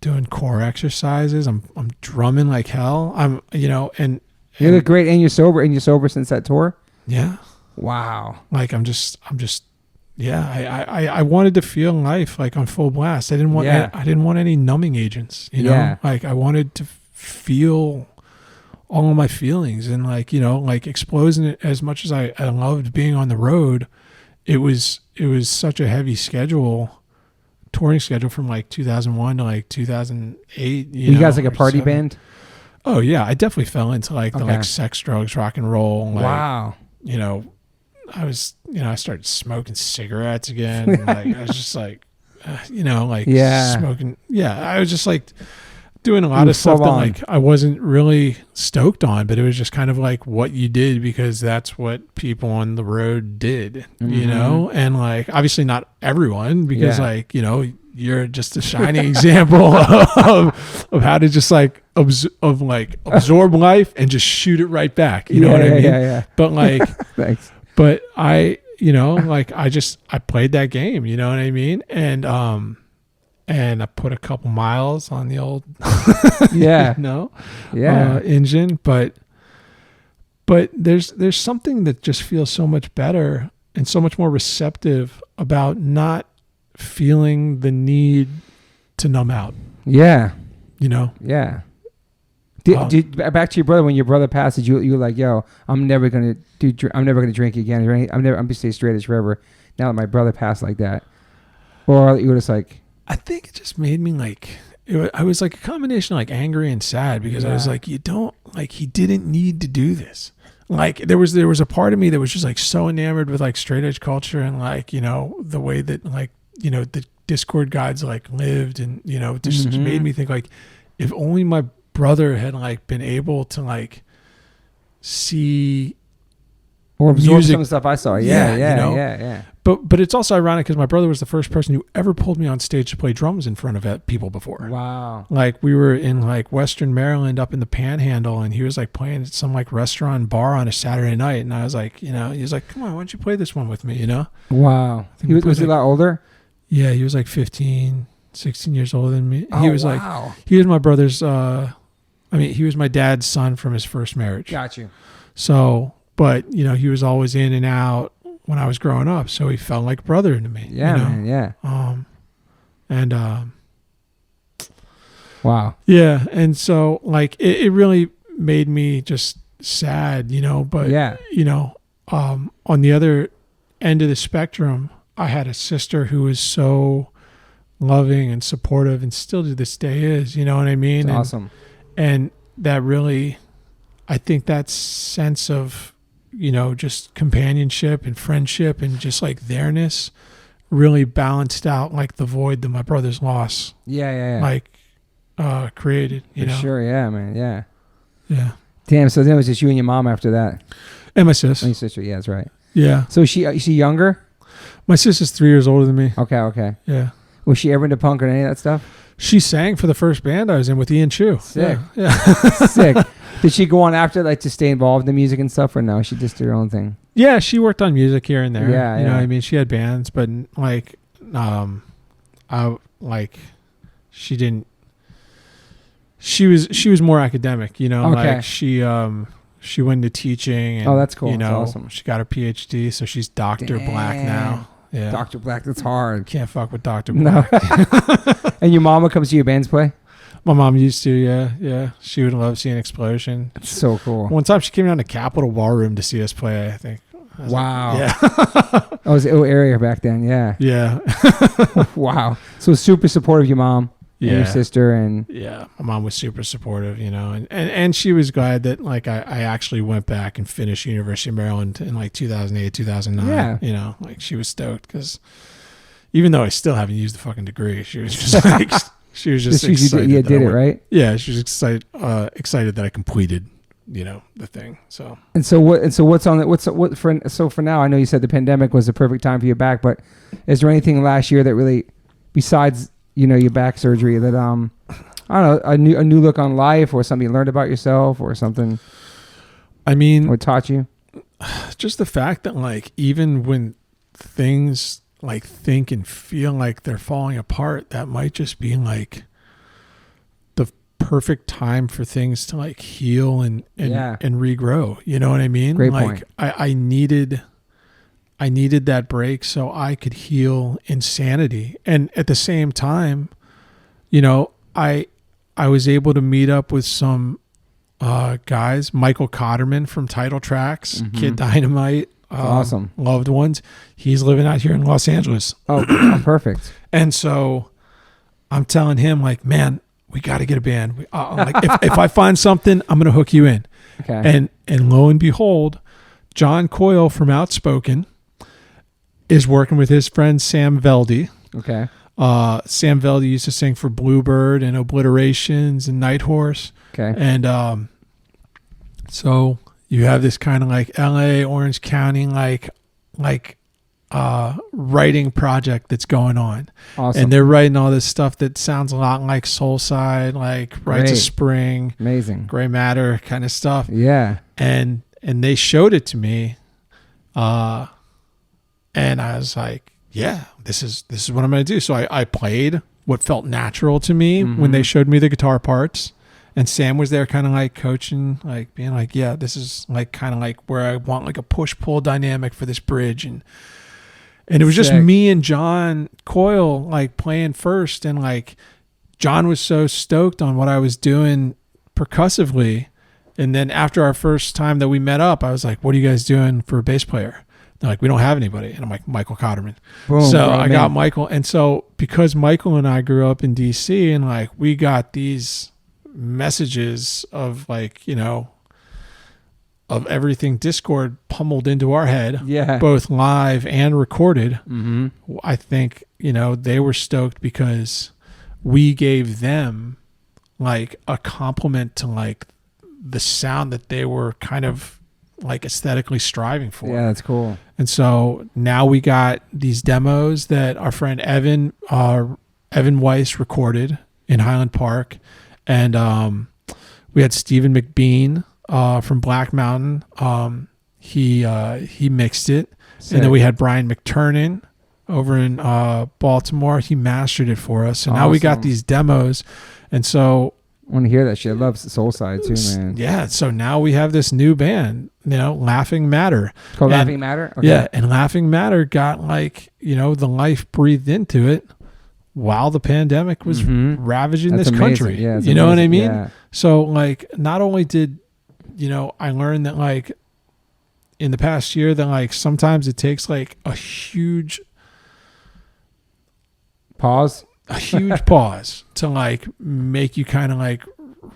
doing core exercises. I'm drumming like hell. And you look great, and you're sober since that tour. Yeah. Wow. Like I'm just I wanted to feel life like on full blast. I didn't want any numbing agents, like I wanted to feel all of my feelings and like exposing it. As much as I loved being on the road, it was such a heavy touring schedule from like 2001 to like 2008. You guys like a party band? Oh yeah, I definitely fell into like the like sex, drugs, rock and roll. Like, wow. I was I started smoking cigarettes again. And, like I was just like, smoking. Yeah, I was just like doing a lot of stuff that like I wasn't really stoked on, but it was just kind of like what you did because that's what people on the road did, and like obviously not everyone because like, you're just a shining example of how to just like absorb life and just shoot it right back. You know what I mean? Yeah. But like, thanks. But I, like I played that game, you know what I mean? And I put a couple miles on the old, engine, but there's something that just feels so much better and so much more receptive about not feeling the need to numb out. Yeah. Yeah. Back to your brother, when your brother passed, you were like, yo, I'm never going to drink again. I'm going to stay straight as forever. Now that my brother passed like that. Or you were just like, I think it just made me like, I was like a combination of like angry and sad because I was like, he didn't need to do this. Like there was a part of me that was just like so enamored with like straight edge culture and like, the way that like, the Dischord guys like lived and, just made me think like, if only my brother had like been able to like see or absorb some of the stuff I saw. Yeah. But it's also ironic because my brother was the first person who ever pulled me on stage to play drums in front of people before. Wow. Like we were in like Western Maryland up in the Panhandle and he was like playing at some like restaurant bar on a Saturday night. And I was like, he was like, come on, why don't you play this one with me, Wow. Was he a lot older? Yeah, he was like 15, 16 years older than me. Oh, He was wow. he was my brother's, he was my dad's son from his first marriage. Got you. So, but, he was always in and out when I was growing up. So he felt like a brother to me. Yeah, man, yeah. Wow. Yeah. And so, like, it really made me just sad, but, Yeah. On the other end of the spectrum, I had a sister who was so loving and supportive and still to this day is, you know what I mean? That's awesome. And that really, I think that sense of, just companionship and friendship and just like there-ness really balanced out like the void that my brother's loss created, For sure, yeah, man, yeah. Yeah. Damn, so then it was just you and your mom after that. And my sis. And your sister, yeah, that's right. Yeah. So is she younger? My sister's 3 years older than me. Okay. Yeah. Was she ever into punk or any of that stuff? She sang for the first band I was in with Ian Chu. Sick. Yeah. Sick. Did she go on after, like, to stay involved in music and stuff, or no? She just did her own thing? Yeah, she worked on music here and there. Yeah, you know what I mean? She had bands, but like, she didn't. She was more academic, Okay. Like she went into teaching. And, that's cool. That's awesome. She got her PhD, so she's Dr. Black now. Yeah, Dr. Black. That's hard. Can't fuck with Dr. Black. No. And your mama comes to your bands play? My mom used to, yeah. She would love seeing Explosion. That's so cool. One time she came down to Capitol Ballroom to see us play, I think. Wow. Yeah. It was the area back then, yeah. Yeah. Wow. So super supportive of your mom and your sister. And yeah, my mom was super supportive, and she was glad that like I actually went back and finished University of Maryland in like 2008, 2009. Yeah. Like she was stoked because even though I still haven't used the fucking degree, she was just like... She was just excited. You did it, right? Yeah, she was excited that I completed, the thing. So for now? I know you said the pandemic was the perfect time for your back, but is there anything last year that really, besides your back surgery, that I don't know, a new look on life or something you learned about yourself or something? I mean, what taught you? Just the fact that like even when things like think and feel like they're falling apart, that might just be like the perfect time for things to like heal and regrow. You know what I mean? Great like point. I needed that break so I could heal insanity. And at the same time, I was able to meet up with some guys, Michael Cotterman from Title Tracks, Kid Dynamite, awesome. Loved ones. He's living out here in Los Angeles. Oh, perfect. And so I'm telling him like, man, we got to get a band. Like if I find something, I'm going to hook you in. Okay. And lo and behold, John Coyle from Outspoken is working with his friend Sam Velde. Okay. Sam Velde used to sing for Bluebird and Obliterations and Night Horse. Okay. And so you have this kind of like LA, Orange County, like writing project that's going on. Awesome. And they're writing all this stuff that sounds a lot like Soulside, like Rites of Spring, amazing, Gray Matter kind of stuff. Yeah. And they showed it to me, and I was like, yeah, this is what I'm going to do. So I played what felt natural to me when they showed me the guitar parts. And Sam was there kind of like coaching, like being like, yeah, this is like kind of like where I want like a push-pull dynamic for this bridge. And it was just me and John Coyle like playing first. And like John was so stoked on what I was doing percussively. And then after our first time that we met up, I was like, what are you guys doing for a bass player? They're like, we don't have anybody. And I'm like, Michael Cotterman. Boom, so I got Michael. And so because Michael and I grew up in DC and like we got these messages of like, of everything Dischord pummeled into our head, both live and recorded. I think, they were stoked because we gave them like a compliment to like the sound that they were kind of like aesthetically striving for. Yeah, that's cool. And so now we got these demos that our friend Evan Weiss recorded in Highland Park. And we had Stephen McBean from Black Mountain. He mixed it. Sick. And then we had Brian McTiernan over in Baltimore. He mastered it for us. So now we got Awesome. these demos. And so I want to hear that shit. I love Soul Side too, man. yeah, so now we have this new band, Laughing Matter. It's called And- Laughing Matter? Okay. Yeah, and Laughing Matter got the life breathed into it while the pandemic was ravaging That's this amazing. country. Yeah, it's you know what I amazing. mean? Yeah. So not only did, I learned that in the past year that sometimes it takes a huge Pause. pause to make you kind of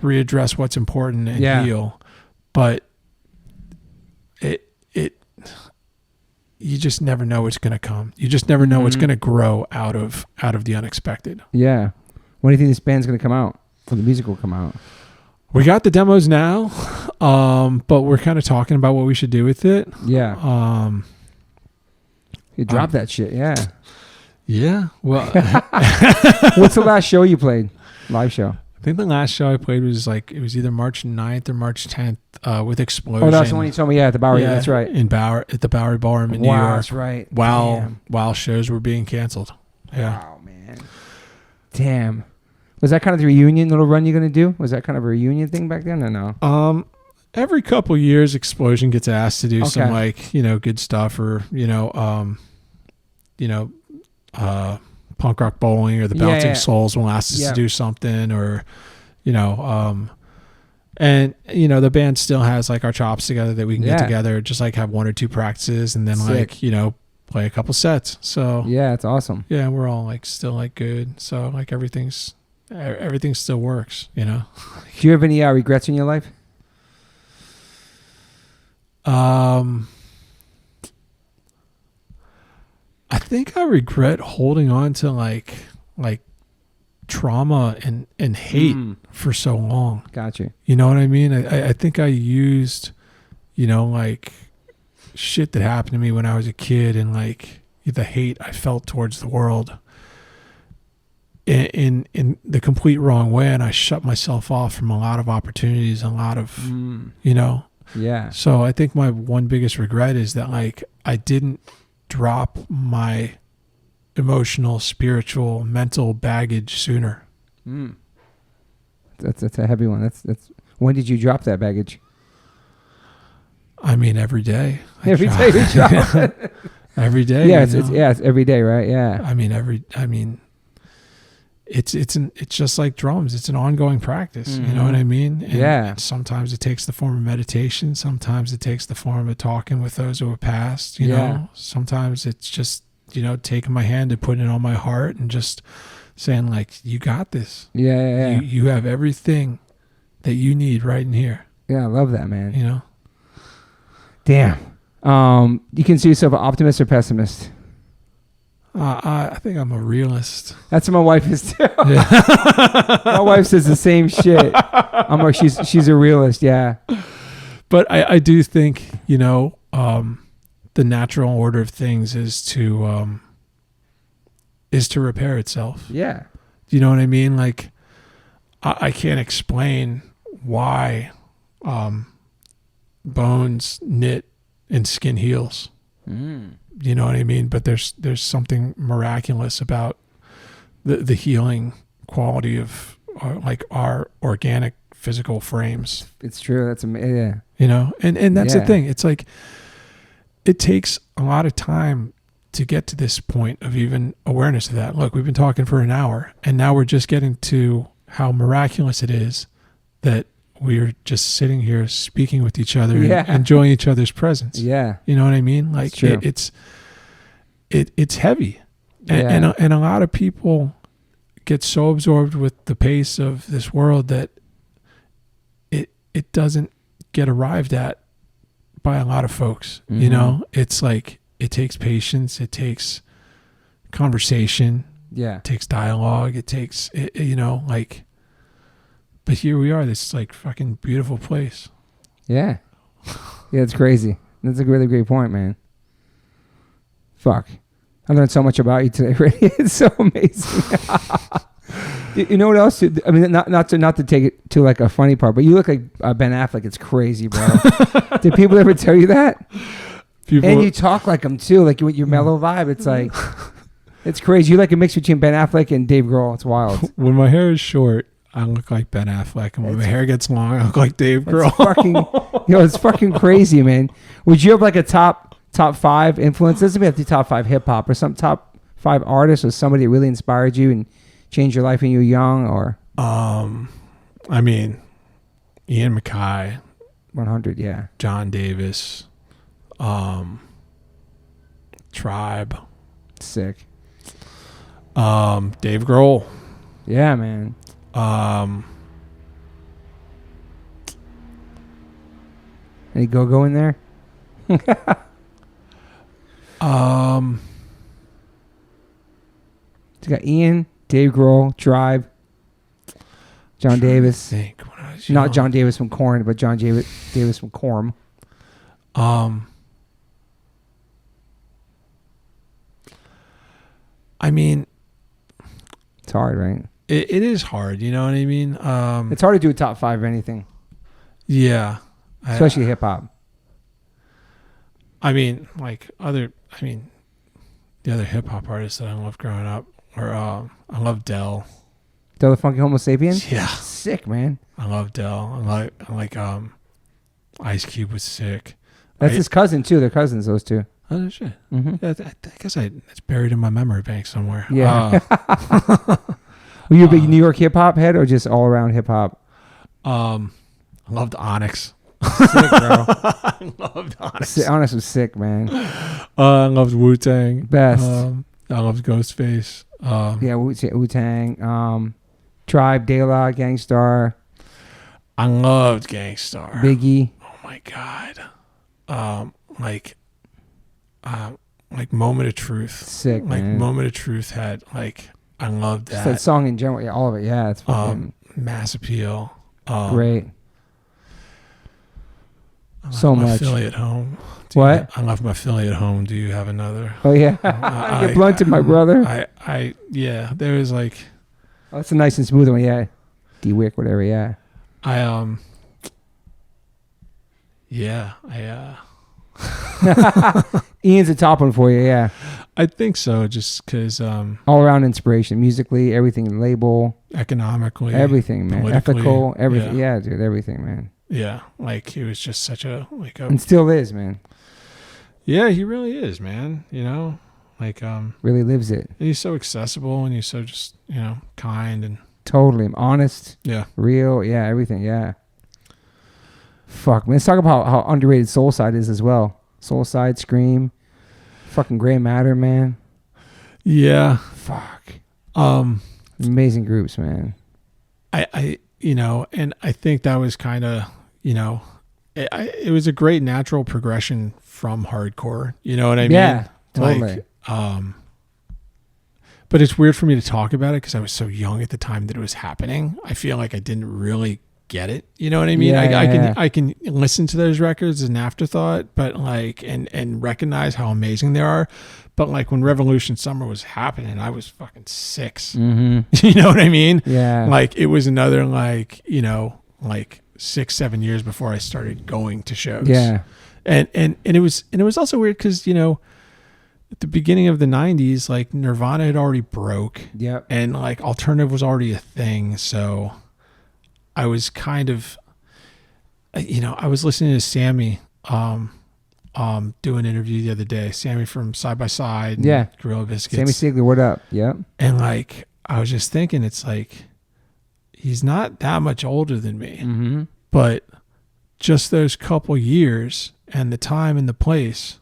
readdress what's important and heal. But you just never know what's going to come. You just never know what's going to grow out of the unexpected. Yeah. When do you think this band's going to come out? When the music will come out? We got the demos now, but we're kind of talking about what we should do with it. Yeah. You dropped that shit. Yeah. Yeah. Well, What's the last show you played? Live show. I think the last show I played was it was either March 9th or March 10th with Explosion. Oh, that's the one you told me. Yeah, at the Bowery. Yeah, That's right. At the Bowery Ballroom in New Wow, York. that's right. While shows were being canceled. Yeah. Wow, man. Damn. Was that kind of the reunion little run you're going to do? Was that kind of a reunion thing back then or no? Every couple years, Explosion gets asked to do some good stuff or Punk Rock Bowling or the Bouncing Souls will ask us to do something or and the band still has our chops together that we can get together, just have one or two practices and then play a couple sets. So yeah, it's awesome. Yeah, we're all still good. So everything still works, Do you have any regrets in your life? I think I regret holding on to trauma and hate for so long. Gotcha. You know what I mean? I think I used, shit that happened to me when I was a kid and the hate I felt towards the world in the complete wrong way, and I shut myself off from a lot of opportunities, a lot of Yeah. So I think my one biggest regret is that I didn't drop my emotional, spiritual, mental baggage sooner. That's a heavy one. That's when did you drop that baggage? I mean, every day. Every day you drop it. Every day. Yeah, it's every day, right? Yeah. It's just like drums. It's an ongoing practice. You know what I mean? And sometimes it takes the form of meditation. Sometimes it takes the form of talking with those who have passed. You know. Sometimes it's just taking my hand and putting it on my heart and just saying you got this. Yeah. You have everything that you need right in here. Yeah, I love that, man. Damn. You consider yourself an optimist or pessimist? I think I'm a realist. That's what my wife is too. My wife says the same shit. She's a realist, yeah. But I do think, the natural order of things is to repair itself. Yeah. You know what I mean? I can't explain why bones knit and skin heals. You know what I mean? But there's something miraculous about the healing quality of our organic physical frames. It's true. That's amazing. Yeah. And that's the thing. It's it takes a lot of time to get to this point of even awareness of that. Look, we've been talking for an hour and now we're just getting to how miraculous it is that we're just sitting here speaking with each other and enjoying each other's presence. Yeah. You know what I mean? It's heavy. And a lot of people get so absorbed with the pace of this world that it doesn't get arrived at by a lot of folks. It's it takes patience, it takes conversation, it takes dialogue, it takes but here we are, this fucking beautiful place. Yeah, it's crazy. That's a really great point, man. Fuck, I learned so much about you today. Really, it's so amazing. You know what else? I mean, not to take it to a funny part, but you look like Ben Affleck. It's crazy, bro. Did people ever tell you that? And you talk like him too, with your mellow vibe. It's It's crazy. You like a mix between Ben Affleck and Dave Grohl. It's wild. When my hair is short, I look like Ben Affleck, and when my hair gets long, I look like Dave Grohl. It's fucking crazy, man. Would you have like a top 5 influence? Doesn't have to be top 5 hip hop or some top 5 artists or somebody that really inspired you and changed your life when you were young? Or I mean, Ian MacKaye, 100, yeah. John Davis, Tribe, sick. Dave Grohl. Yeah, man. Any Gogo in there? You got Ian, Dave Grohl, Tribe, John Davis. Not John Davis from Korn, but John Davis from Korn. I mean, it's hard, right? It is hard, you know what I mean? It's hard to do a top 5 of anything. Yeah. Especially hip hop. I mean, the other hip hop artists that I loved growing up were, I love Del. Del the Funky Homo Sapien? Yeah. Sick, man. I love Del. I like Ice Cube was sick. That's his cousin, too. They're cousins, those two. Oh, shit. Mm-hmm. Yeah, I guess it's buried in my memory bank somewhere. Yeah. Were you a big New York hip hop head or just all around hip hop? I loved Onyx. Sick, bro. I loved Onyx. Onyx was sick, man. I loved Wu-Tang. Best. I loved Ghostface. Yeah, Wu-Tang. Tribe, De La, Gangstar. I loved Gangstar. Biggie. Oh my God. Like Moment of Truth. Sick, man. Moment of Truth had I loved that. Just that song in general, yeah, all of it. Yeah, it's fucking Mass Appeal. Great. So much. My Philly at Home. What? I left my Philly at Home. Do you have another? Oh yeah, I get blunted, my brother. Yeah. There was Oh, that's a nice and smooth one. Yeah, D-Wick, whatever. Yeah. Ian's a top one for you. Yeah. I think so. Just because all around inspiration, musically, everything, label, economically, everything, man, ethical, everything. Yeah, dude, everything, man. Yeah, he was just such a and still is, man. Yeah, he really is, man. You know, really lives it. He's so accessible and he's so just kind and totally honest. Yeah, real. Yeah, everything. Yeah. Fuck, man. Let's talk about how underrated Soul Side is as well. Soul Side, Scream, fucking Gray Matter, man. Yeah. Fuck. Amazing groups, man. I and I think that was kind of, it was a great natural progression from hardcore. You know what I mean? Yeah, totally. But it's weird for me to talk about it because I was so young at the time that it was happening. I feel like I didn't really get it. You know what I mean? Yeah, I can listen to those records as an afterthought, but and recognize how amazing they are. But when Revolution Summer was happening, I was fucking 6. Mm-hmm. You know what I mean? Yeah. It was another 6-7 years before I started going to shows. Yeah. And it was also weird because at the beginning of the 90s, Nirvana had already broke. Yep. And alternative was already a thing, so I was kind of, I was listening to Sammy do an interview the other day. Sammy from Side by Side. Yeah. Gorilla Biscuits. Sammy Siegler, what up? Yep. And I was just thinking, it's he's not that much older than me, mm-hmm. but just those couple years and the time and the place,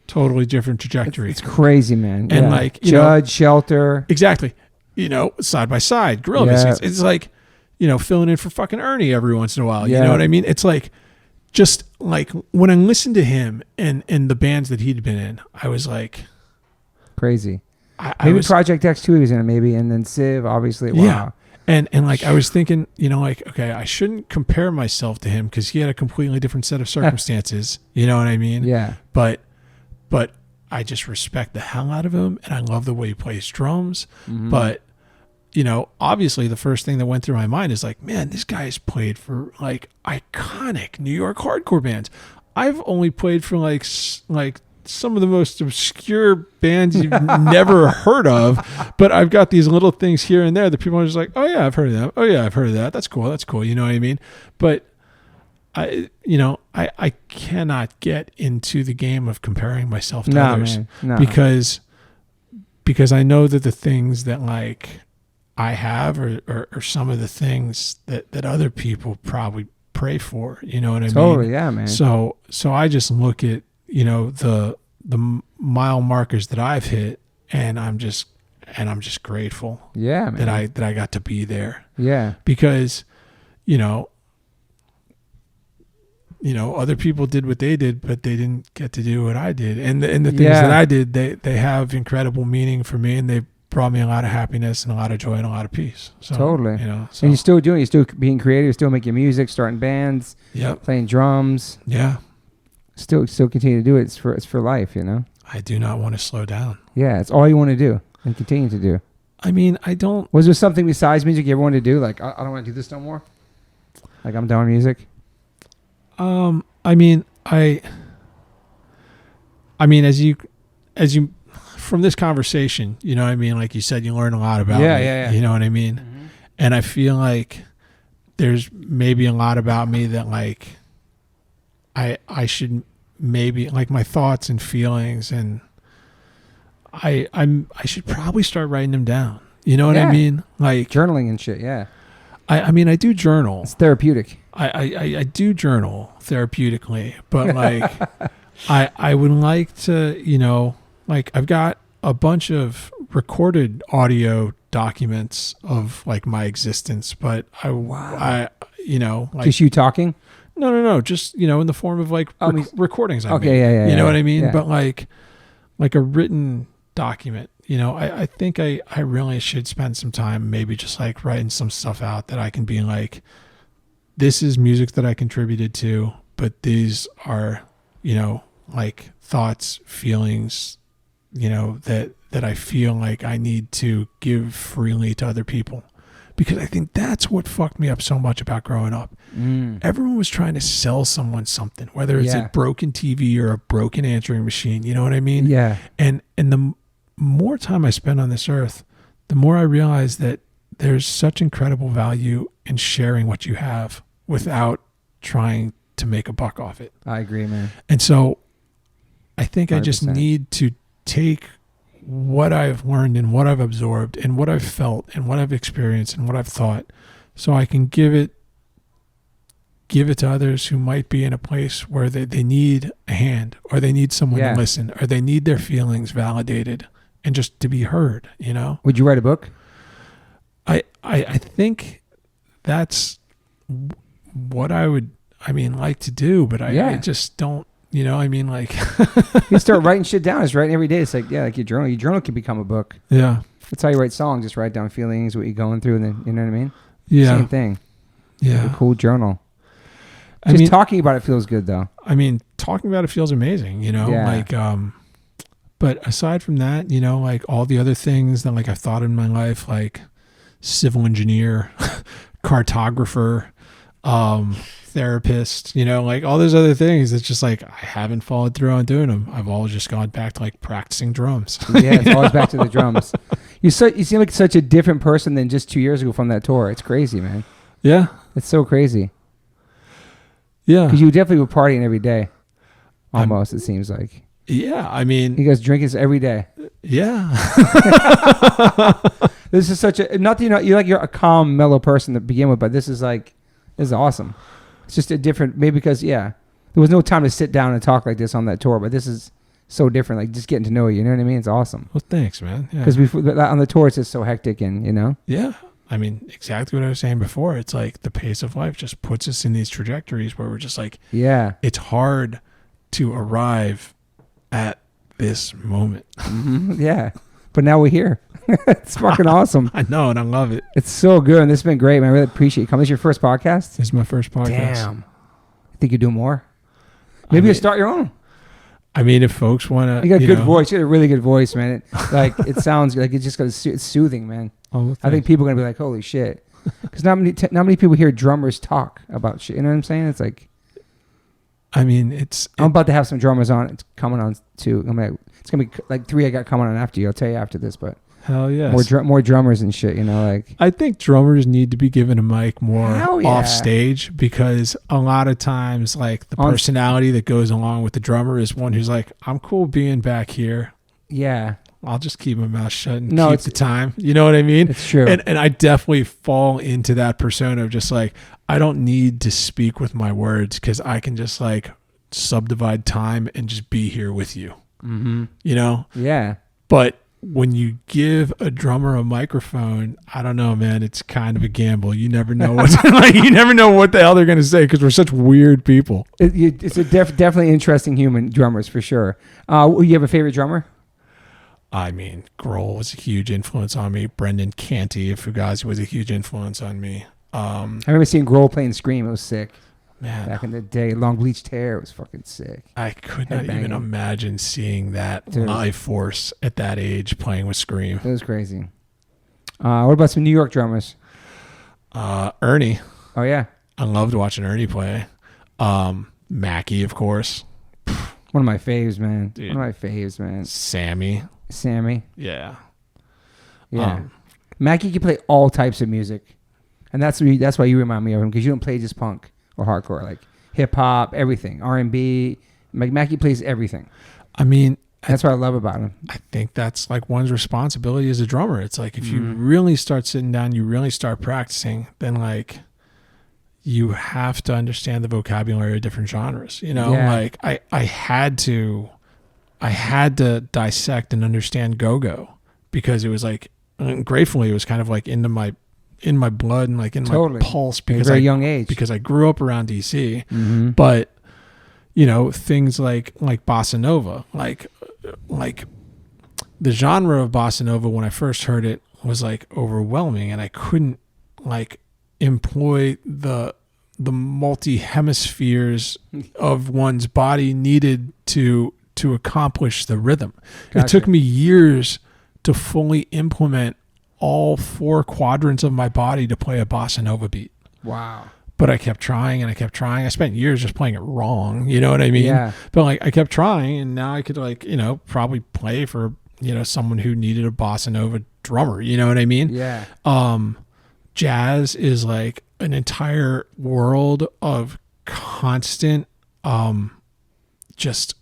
totally different trajectory. It's crazy, man. And Judge, Shelter. Exactly. Side by Side, Gorilla Biscuits. It's filling in for fucking Ernie every once in a while. You know what I mean? It's just when I listened to him and the bands that he'd been in, I was crazy. Maybe Project X2 he was in it, maybe, and then Civ, obviously. Wow. Yeah. And I was thinking, okay, I shouldn't compare myself to him because he had a completely different set of circumstances. You know what I mean? Yeah. But I just respect the hell out of him, and I love the way he plays drums. Mm-hmm. But obviously the first thing that went through my mind is man, this guy has played for iconic New York hardcore bands. I've only played for some of the most obscure bands you've never heard of, but I've got these little things here and there that people are just like, oh yeah, I've heard of that. Oh yeah, I've heard of that. That's cool. You know what I mean? But I cannot get into the game of comparing myself to others, because I know that the things that like I have are some of the things that other people probably pray for. You know what I mean? Totally, yeah, man. So I just look at, the mile markers that I've hit, and I'm just grateful. Yeah, man. That I got to be there. Yeah. Because, other people did what they did, but they didn't get to do what I did. And the things that I did, they have incredible meaning for me, and they brought me a lot of happiness and a lot of joy and a lot of peace. So, totally. And you're still doing it. You're still being creative. You're still making music, starting bands, playing drums. Yeah. Still continue to do it. It's for life, I do not want to slow down. Yeah, it's all you want to do and continue to do. I mean, I don't... Was there something besides music you ever wanted to do? Like, I don't want to do this no more? Like, I'm done with music? I mean, as you from this conversation, you know what I mean? Like you said, you learn a lot about me. Yeah. You know what I mean? Mm-hmm. And I feel like there's maybe a lot about me that like I should maybe, like, my thoughts and feelings, and I should probably start writing them down. You know what I mean? Like journaling and shit. Yeah. I mean, I do journal. It's therapeutic. I do journal therapeutically, but like I would like to, like, I've got a bunch of recorded audio documents of like my existence, but like, just you talking? No, just, in the form of like recordings. You Yeah. know what I mean? Yeah. But like a written document, I think I really should spend some time maybe just like writing some stuff out that I can be like, this is music that I contributed to, but these are, like thoughts, feelings, that I feel like I need to give freely to other people. Because I think that's what fucked me up so much about growing up. Everyone was trying to sell someone something, whether it's a broken TV or a broken answering machine. You know what I mean? Yeah. And the more time I spend on this earth, the more I realize that there's such incredible value in sharing what you have without trying to make a buck off it. I agree, man. And so I think 100%. I just 100%. need to take what I've learned and what I've absorbed and what I've felt and what I've experienced and what I've thought, so I can give it to others who might be in a place where they need a hand, or they need someone to listen, or they need their feelings validated and just to be heard, Would you write a book? I think that's what I would, like to do, but I just don't, like you start writing shit down. It's writing every day. It's like, like your journal. Your journal can become a book. Yeah. That's how you write songs. Just write down feelings, what you're going through, and then, you know what I mean? Yeah. Same thing. Yeah. It's a cool journal. Just talking about it feels good, though. Talking about it feels amazing, like, but aside from that, like all the other things that like I've thought in my life, like civil engineer, cartographer, therapist, like all those other things, it's just like I haven't followed through on doing them. I've all just gone back to like practicing drums. Yeah, it's always back to the drums. You seem like such a different person than just 2 years ago from that tour. It's crazy, man. Yeah. It's so crazy. Yeah. Because you definitely were partying every day. Almost, it seems like. Yeah, you guys drinking every day. Yeah. This is such a, not that you're a calm, mellow person to begin with, but this is awesome. It's just a different, maybe because, there was no time to sit down and talk like this on that tour, but this is so different, like just getting to know you know what I mean? It's awesome. Well, thanks, man. Because on the tour, it's just so hectic and, Yeah. Exactly what I was saying before. It's like the pace of life just puts us in these trajectories where we're just like, it's hard to arrive at this moment. Mm-hmm. Yeah. But now we're here. It's fucking awesome. I know, and I love it. It's so good, and this has been great, man. I really appreciate you coming. This is your first podcast? This is my first podcast. Damn. I think you do more. Maybe you start your own. If folks want to... You got a good voice. You got a really good voice, man. It sounds like it's soothing, man. Oh, I think people are going to be like, holy shit. Because not many people hear drummers talk about shit. You know what I'm saying? It's like... I mean, I'm about to have some drummers on. It's coming on too. It's gonna be like 3 I got coming on after you. I'll tell you after this, but hell yeah, more drummers and shit. You know, like I think drummers need to be given a mic more yeah. off stage, because a lot of times, like, the personality that goes along with the drummer is one who's like, I'm cool being back here. Yeah. I'll just keep my mouth shut and keep the time. You know what I mean? It's true. And I definitely fall into that persona of just like, I don't need to speak with my words, because I can just like subdivide time and just be here with you. Mm-hmm. You know? Yeah. But when you give a drummer a microphone, I don't know, man. It's kind of a gamble. You never know you never know what the hell they're going to say, because we're such weird people. It's a definitely interesting human, drummers, for sure. You have a favorite drummer? I mean, Grohl was a huge influence on me. Brendan Canty of Fugazi was a huge influence on me. I remember seeing Grohl playing Scream. It was sick. Man, back in the day, long bleached hair. It was fucking sick. I could not even imagine seeing that live force at that age playing with Scream. It was crazy. What about some New York drummers? Ernie. Oh yeah, I loved watching Ernie play. Mackie, of course. One of my faves, man. Dude. One of my faves, man. Sammy. Yeah. Mackie can play all types of music, and that's why you remind me of him, because you don't play just punk or hardcore, like hip hop, everything, R&B. Mackie plays everything. I mean, that's what I love about him. I think that's like one's responsibility as a drummer. It's like, if you really start sitting down, you really start practicing, then like you have to understand the vocabulary of different genres. You know, like I had to dissect and understand Gogo, because it was like, gratefully, it was kind of like in my blood and like in my pulse, because very young age, because I grew up around DC. But you know, things like bossa nova, like the genre of bossa nova, when I first heard it, was like overwhelming, and I couldn't like employ the multi hemispheres of one's body needed to accomplish the rhythm. Gotcha. It took me years to fully implement all 4 quadrants of my body to play a bossa nova beat. Wow. But I kept trying and I kept trying. I spent years just playing it wrong. You know what I mean? Yeah. But like, I kept trying, and now I could, like, you know, probably play for, you know, someone who needed a bossa nova drummer. You know what I mean? Yeah. Jazz is like an entire world of constant, just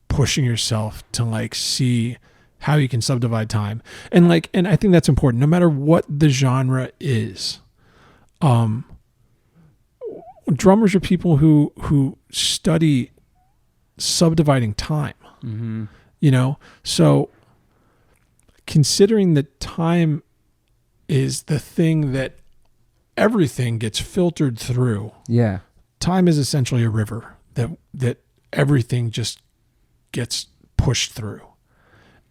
pushing yourself to like see how you can subdivide time. And like, and I think that's important, no matter what the genre is. Drummers are people who study subdividing time. Mm-hmm. You know, so considering that time is the thing that everything gets filtered through. Yeah. Time is essentially a river that everything just gets pushed through.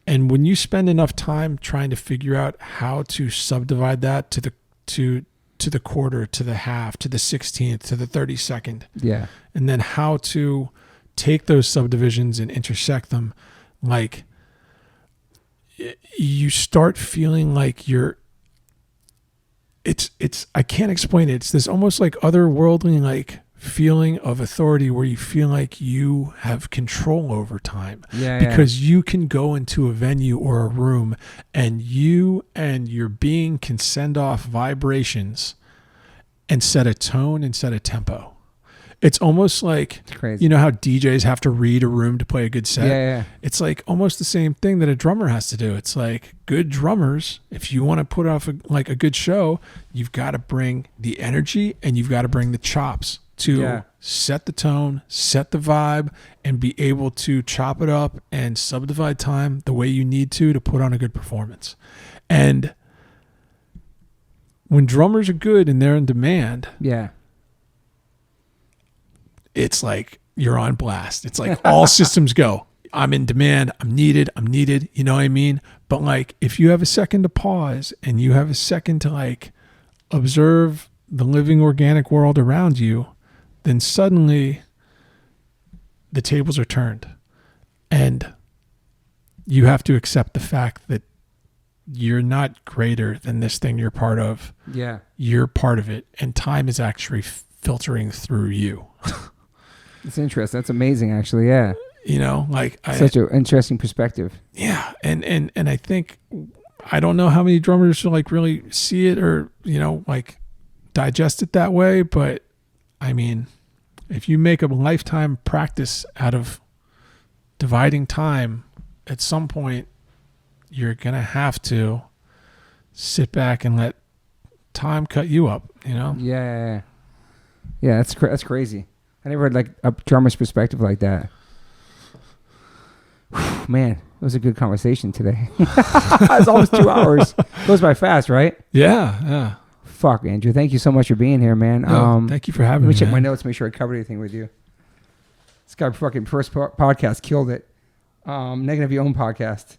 And when you spend enough time trying to figure out how to subdivide that to the quarter, to the half, to the 16th, to the 32nd. Yeah. And then how to take those subdivisions and intersect them, like, you start feeling like it's I can't explain it. It's this almost like otherworldly, like, feeling of authority where you feel like you have control over time. Because you can go into a venue or a room, and you and your being can send off vibrations and set a tone and set a tempo. It's almost like, you know how DJs have to read a room to play a good set? Yeah. It's like almost the same thing that a drummer has to do. It's like, good drummers, if you want to put off a good show, you've got to bring the energy and you've got to bring the chops to set the tone, set the vibe, and be able to chop it up and subdivide time the way you need to put on a good performance. And when drummers are good and they're in demand, it's like you're on blast. It's like all systems go. I'm in demand. I'm needed. You know what I mean? But like, if you have a second to pause and you have a second to like observe the living organic world around you, then suddenly the tables are turned, and you have to accept the fact that you're not greater than this thing you're part of. Yeah. You're part of it, and time is actually filtering through you. It's interesting. That's amazing, actually. Yeah. You know, like Such an interesting perspective. Yeah, and I think I don't know how many drummers like really see it or like digest it that way, but I mean, if you make a lifetime practice out of dividing time, at some point you're gonna have to sit back and let time cut you up. Yeah. That's crazy. I never had like a drummer's perspective like that. Man, it was a good conversation today. It's almost 2 hours. Goes by fast, right? Yeah. Fuck, Andrew. Thank you so much for being here, man. Thank you for having me. Let me check man. my notes, make sure I covered anything with you. This guy fucking first podcast killed it. Negative your own podcast.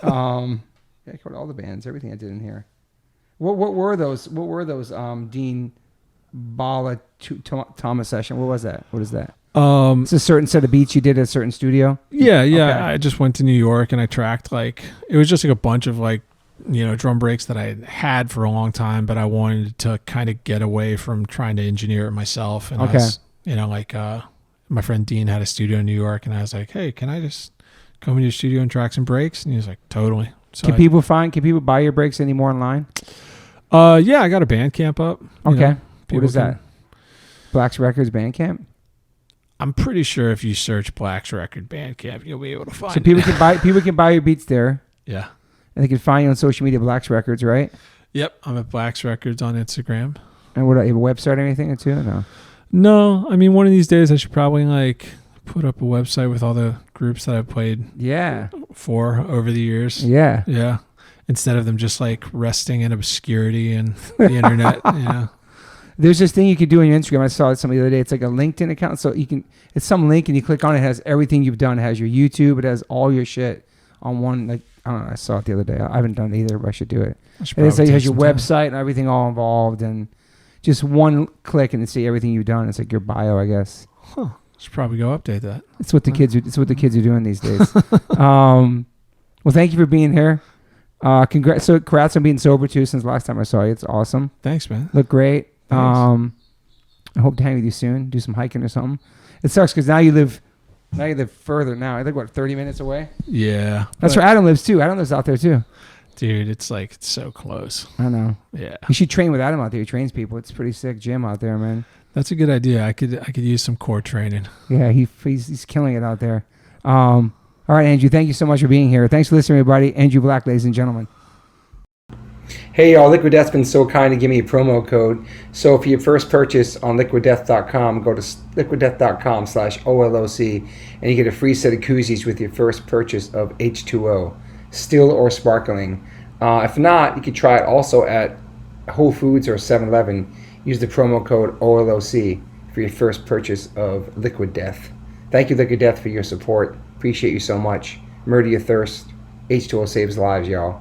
I covered all the bands, everything I did in here. What were those? Dean Bala Thomas session. What was that? What is that? It's a certain set of beats you did at a certain studio. Yeah. Okay. I just went to New York and I tracked it was just like a bunch of drum breaks that I had for a long time, but I wanted to kind of get away from trying to engineer it myself. And okay. I was, my friend Dean had a studio in New York, and I was like, hey, can I just come into your studio and track some breaks? And he was like, totally. So can people buy your breaks anymore online? Yeah, I got a Bandcamp up. Okay. What is that? Black's Records Bandcamp? I'm pretty sure if you search Black's Record Bandcamp, you'll be able to find it. So people can buy your beats there. Yeah. And they can find you on social media, Black's Records, right? Yep. I'm at Black's Records on Instagram. And what, you have a website or anything too? No. No. I mean, one of these days I should probably put up a website with all the groups that I've played for over the years. Yeah. Yeah. Instead of them just resting in obscurity and the internet. There's this thing you could do on your Instagram. I saw it some the other day. It's like a LinkedIn account. So it's some link and you click on it. It has everything you've done. It has your YouTube. It has all your shit on one. I don't know. I saw it the other day. I haven't done it either, but I should do it. It has your website and everything all involved, and just one click and see everything you've done. It's like your bio, I guess. Huh. Should probably go update that. It's what the kids are doing these days. Well, thank you for being here. Congrats on being sober too. Since last time I saw you, it's awesome. Thanks, man. Look great. I hope to hang with you soon. Do some hiking or something. It sucks because now you live further now. I think 30 minutes away. Yeah, that's where Adam lives too. Adam lives out there too. Dude, it's so close. I know. Yeah, you should train with Adam out there. He trains people. It's a pretty sick gym out there, man. That's a good idea. I could use some core training. Yeah, he's killing it out there. All right, Andrew. Thank you so much for being here. Thanks for listening, everybody. Andrew Black, ladies and gentlemen. Hey y'all, Liquid Death's been so kind to give me a promo code. So for your first purchase on liquiddeath.com, go to liquiddeath.com/OLOC and you get a free set of koozies with your first purchase of H2O, still or sparkling. If not, you can try it also at Whole Foods or 7-Eleven. Use the promo code OLOC for your first purchase of Liquid Death. Thank you, Liquid Death, for your support. Appreciate you so much. Murder your thirst. H2O saves lives, y'all.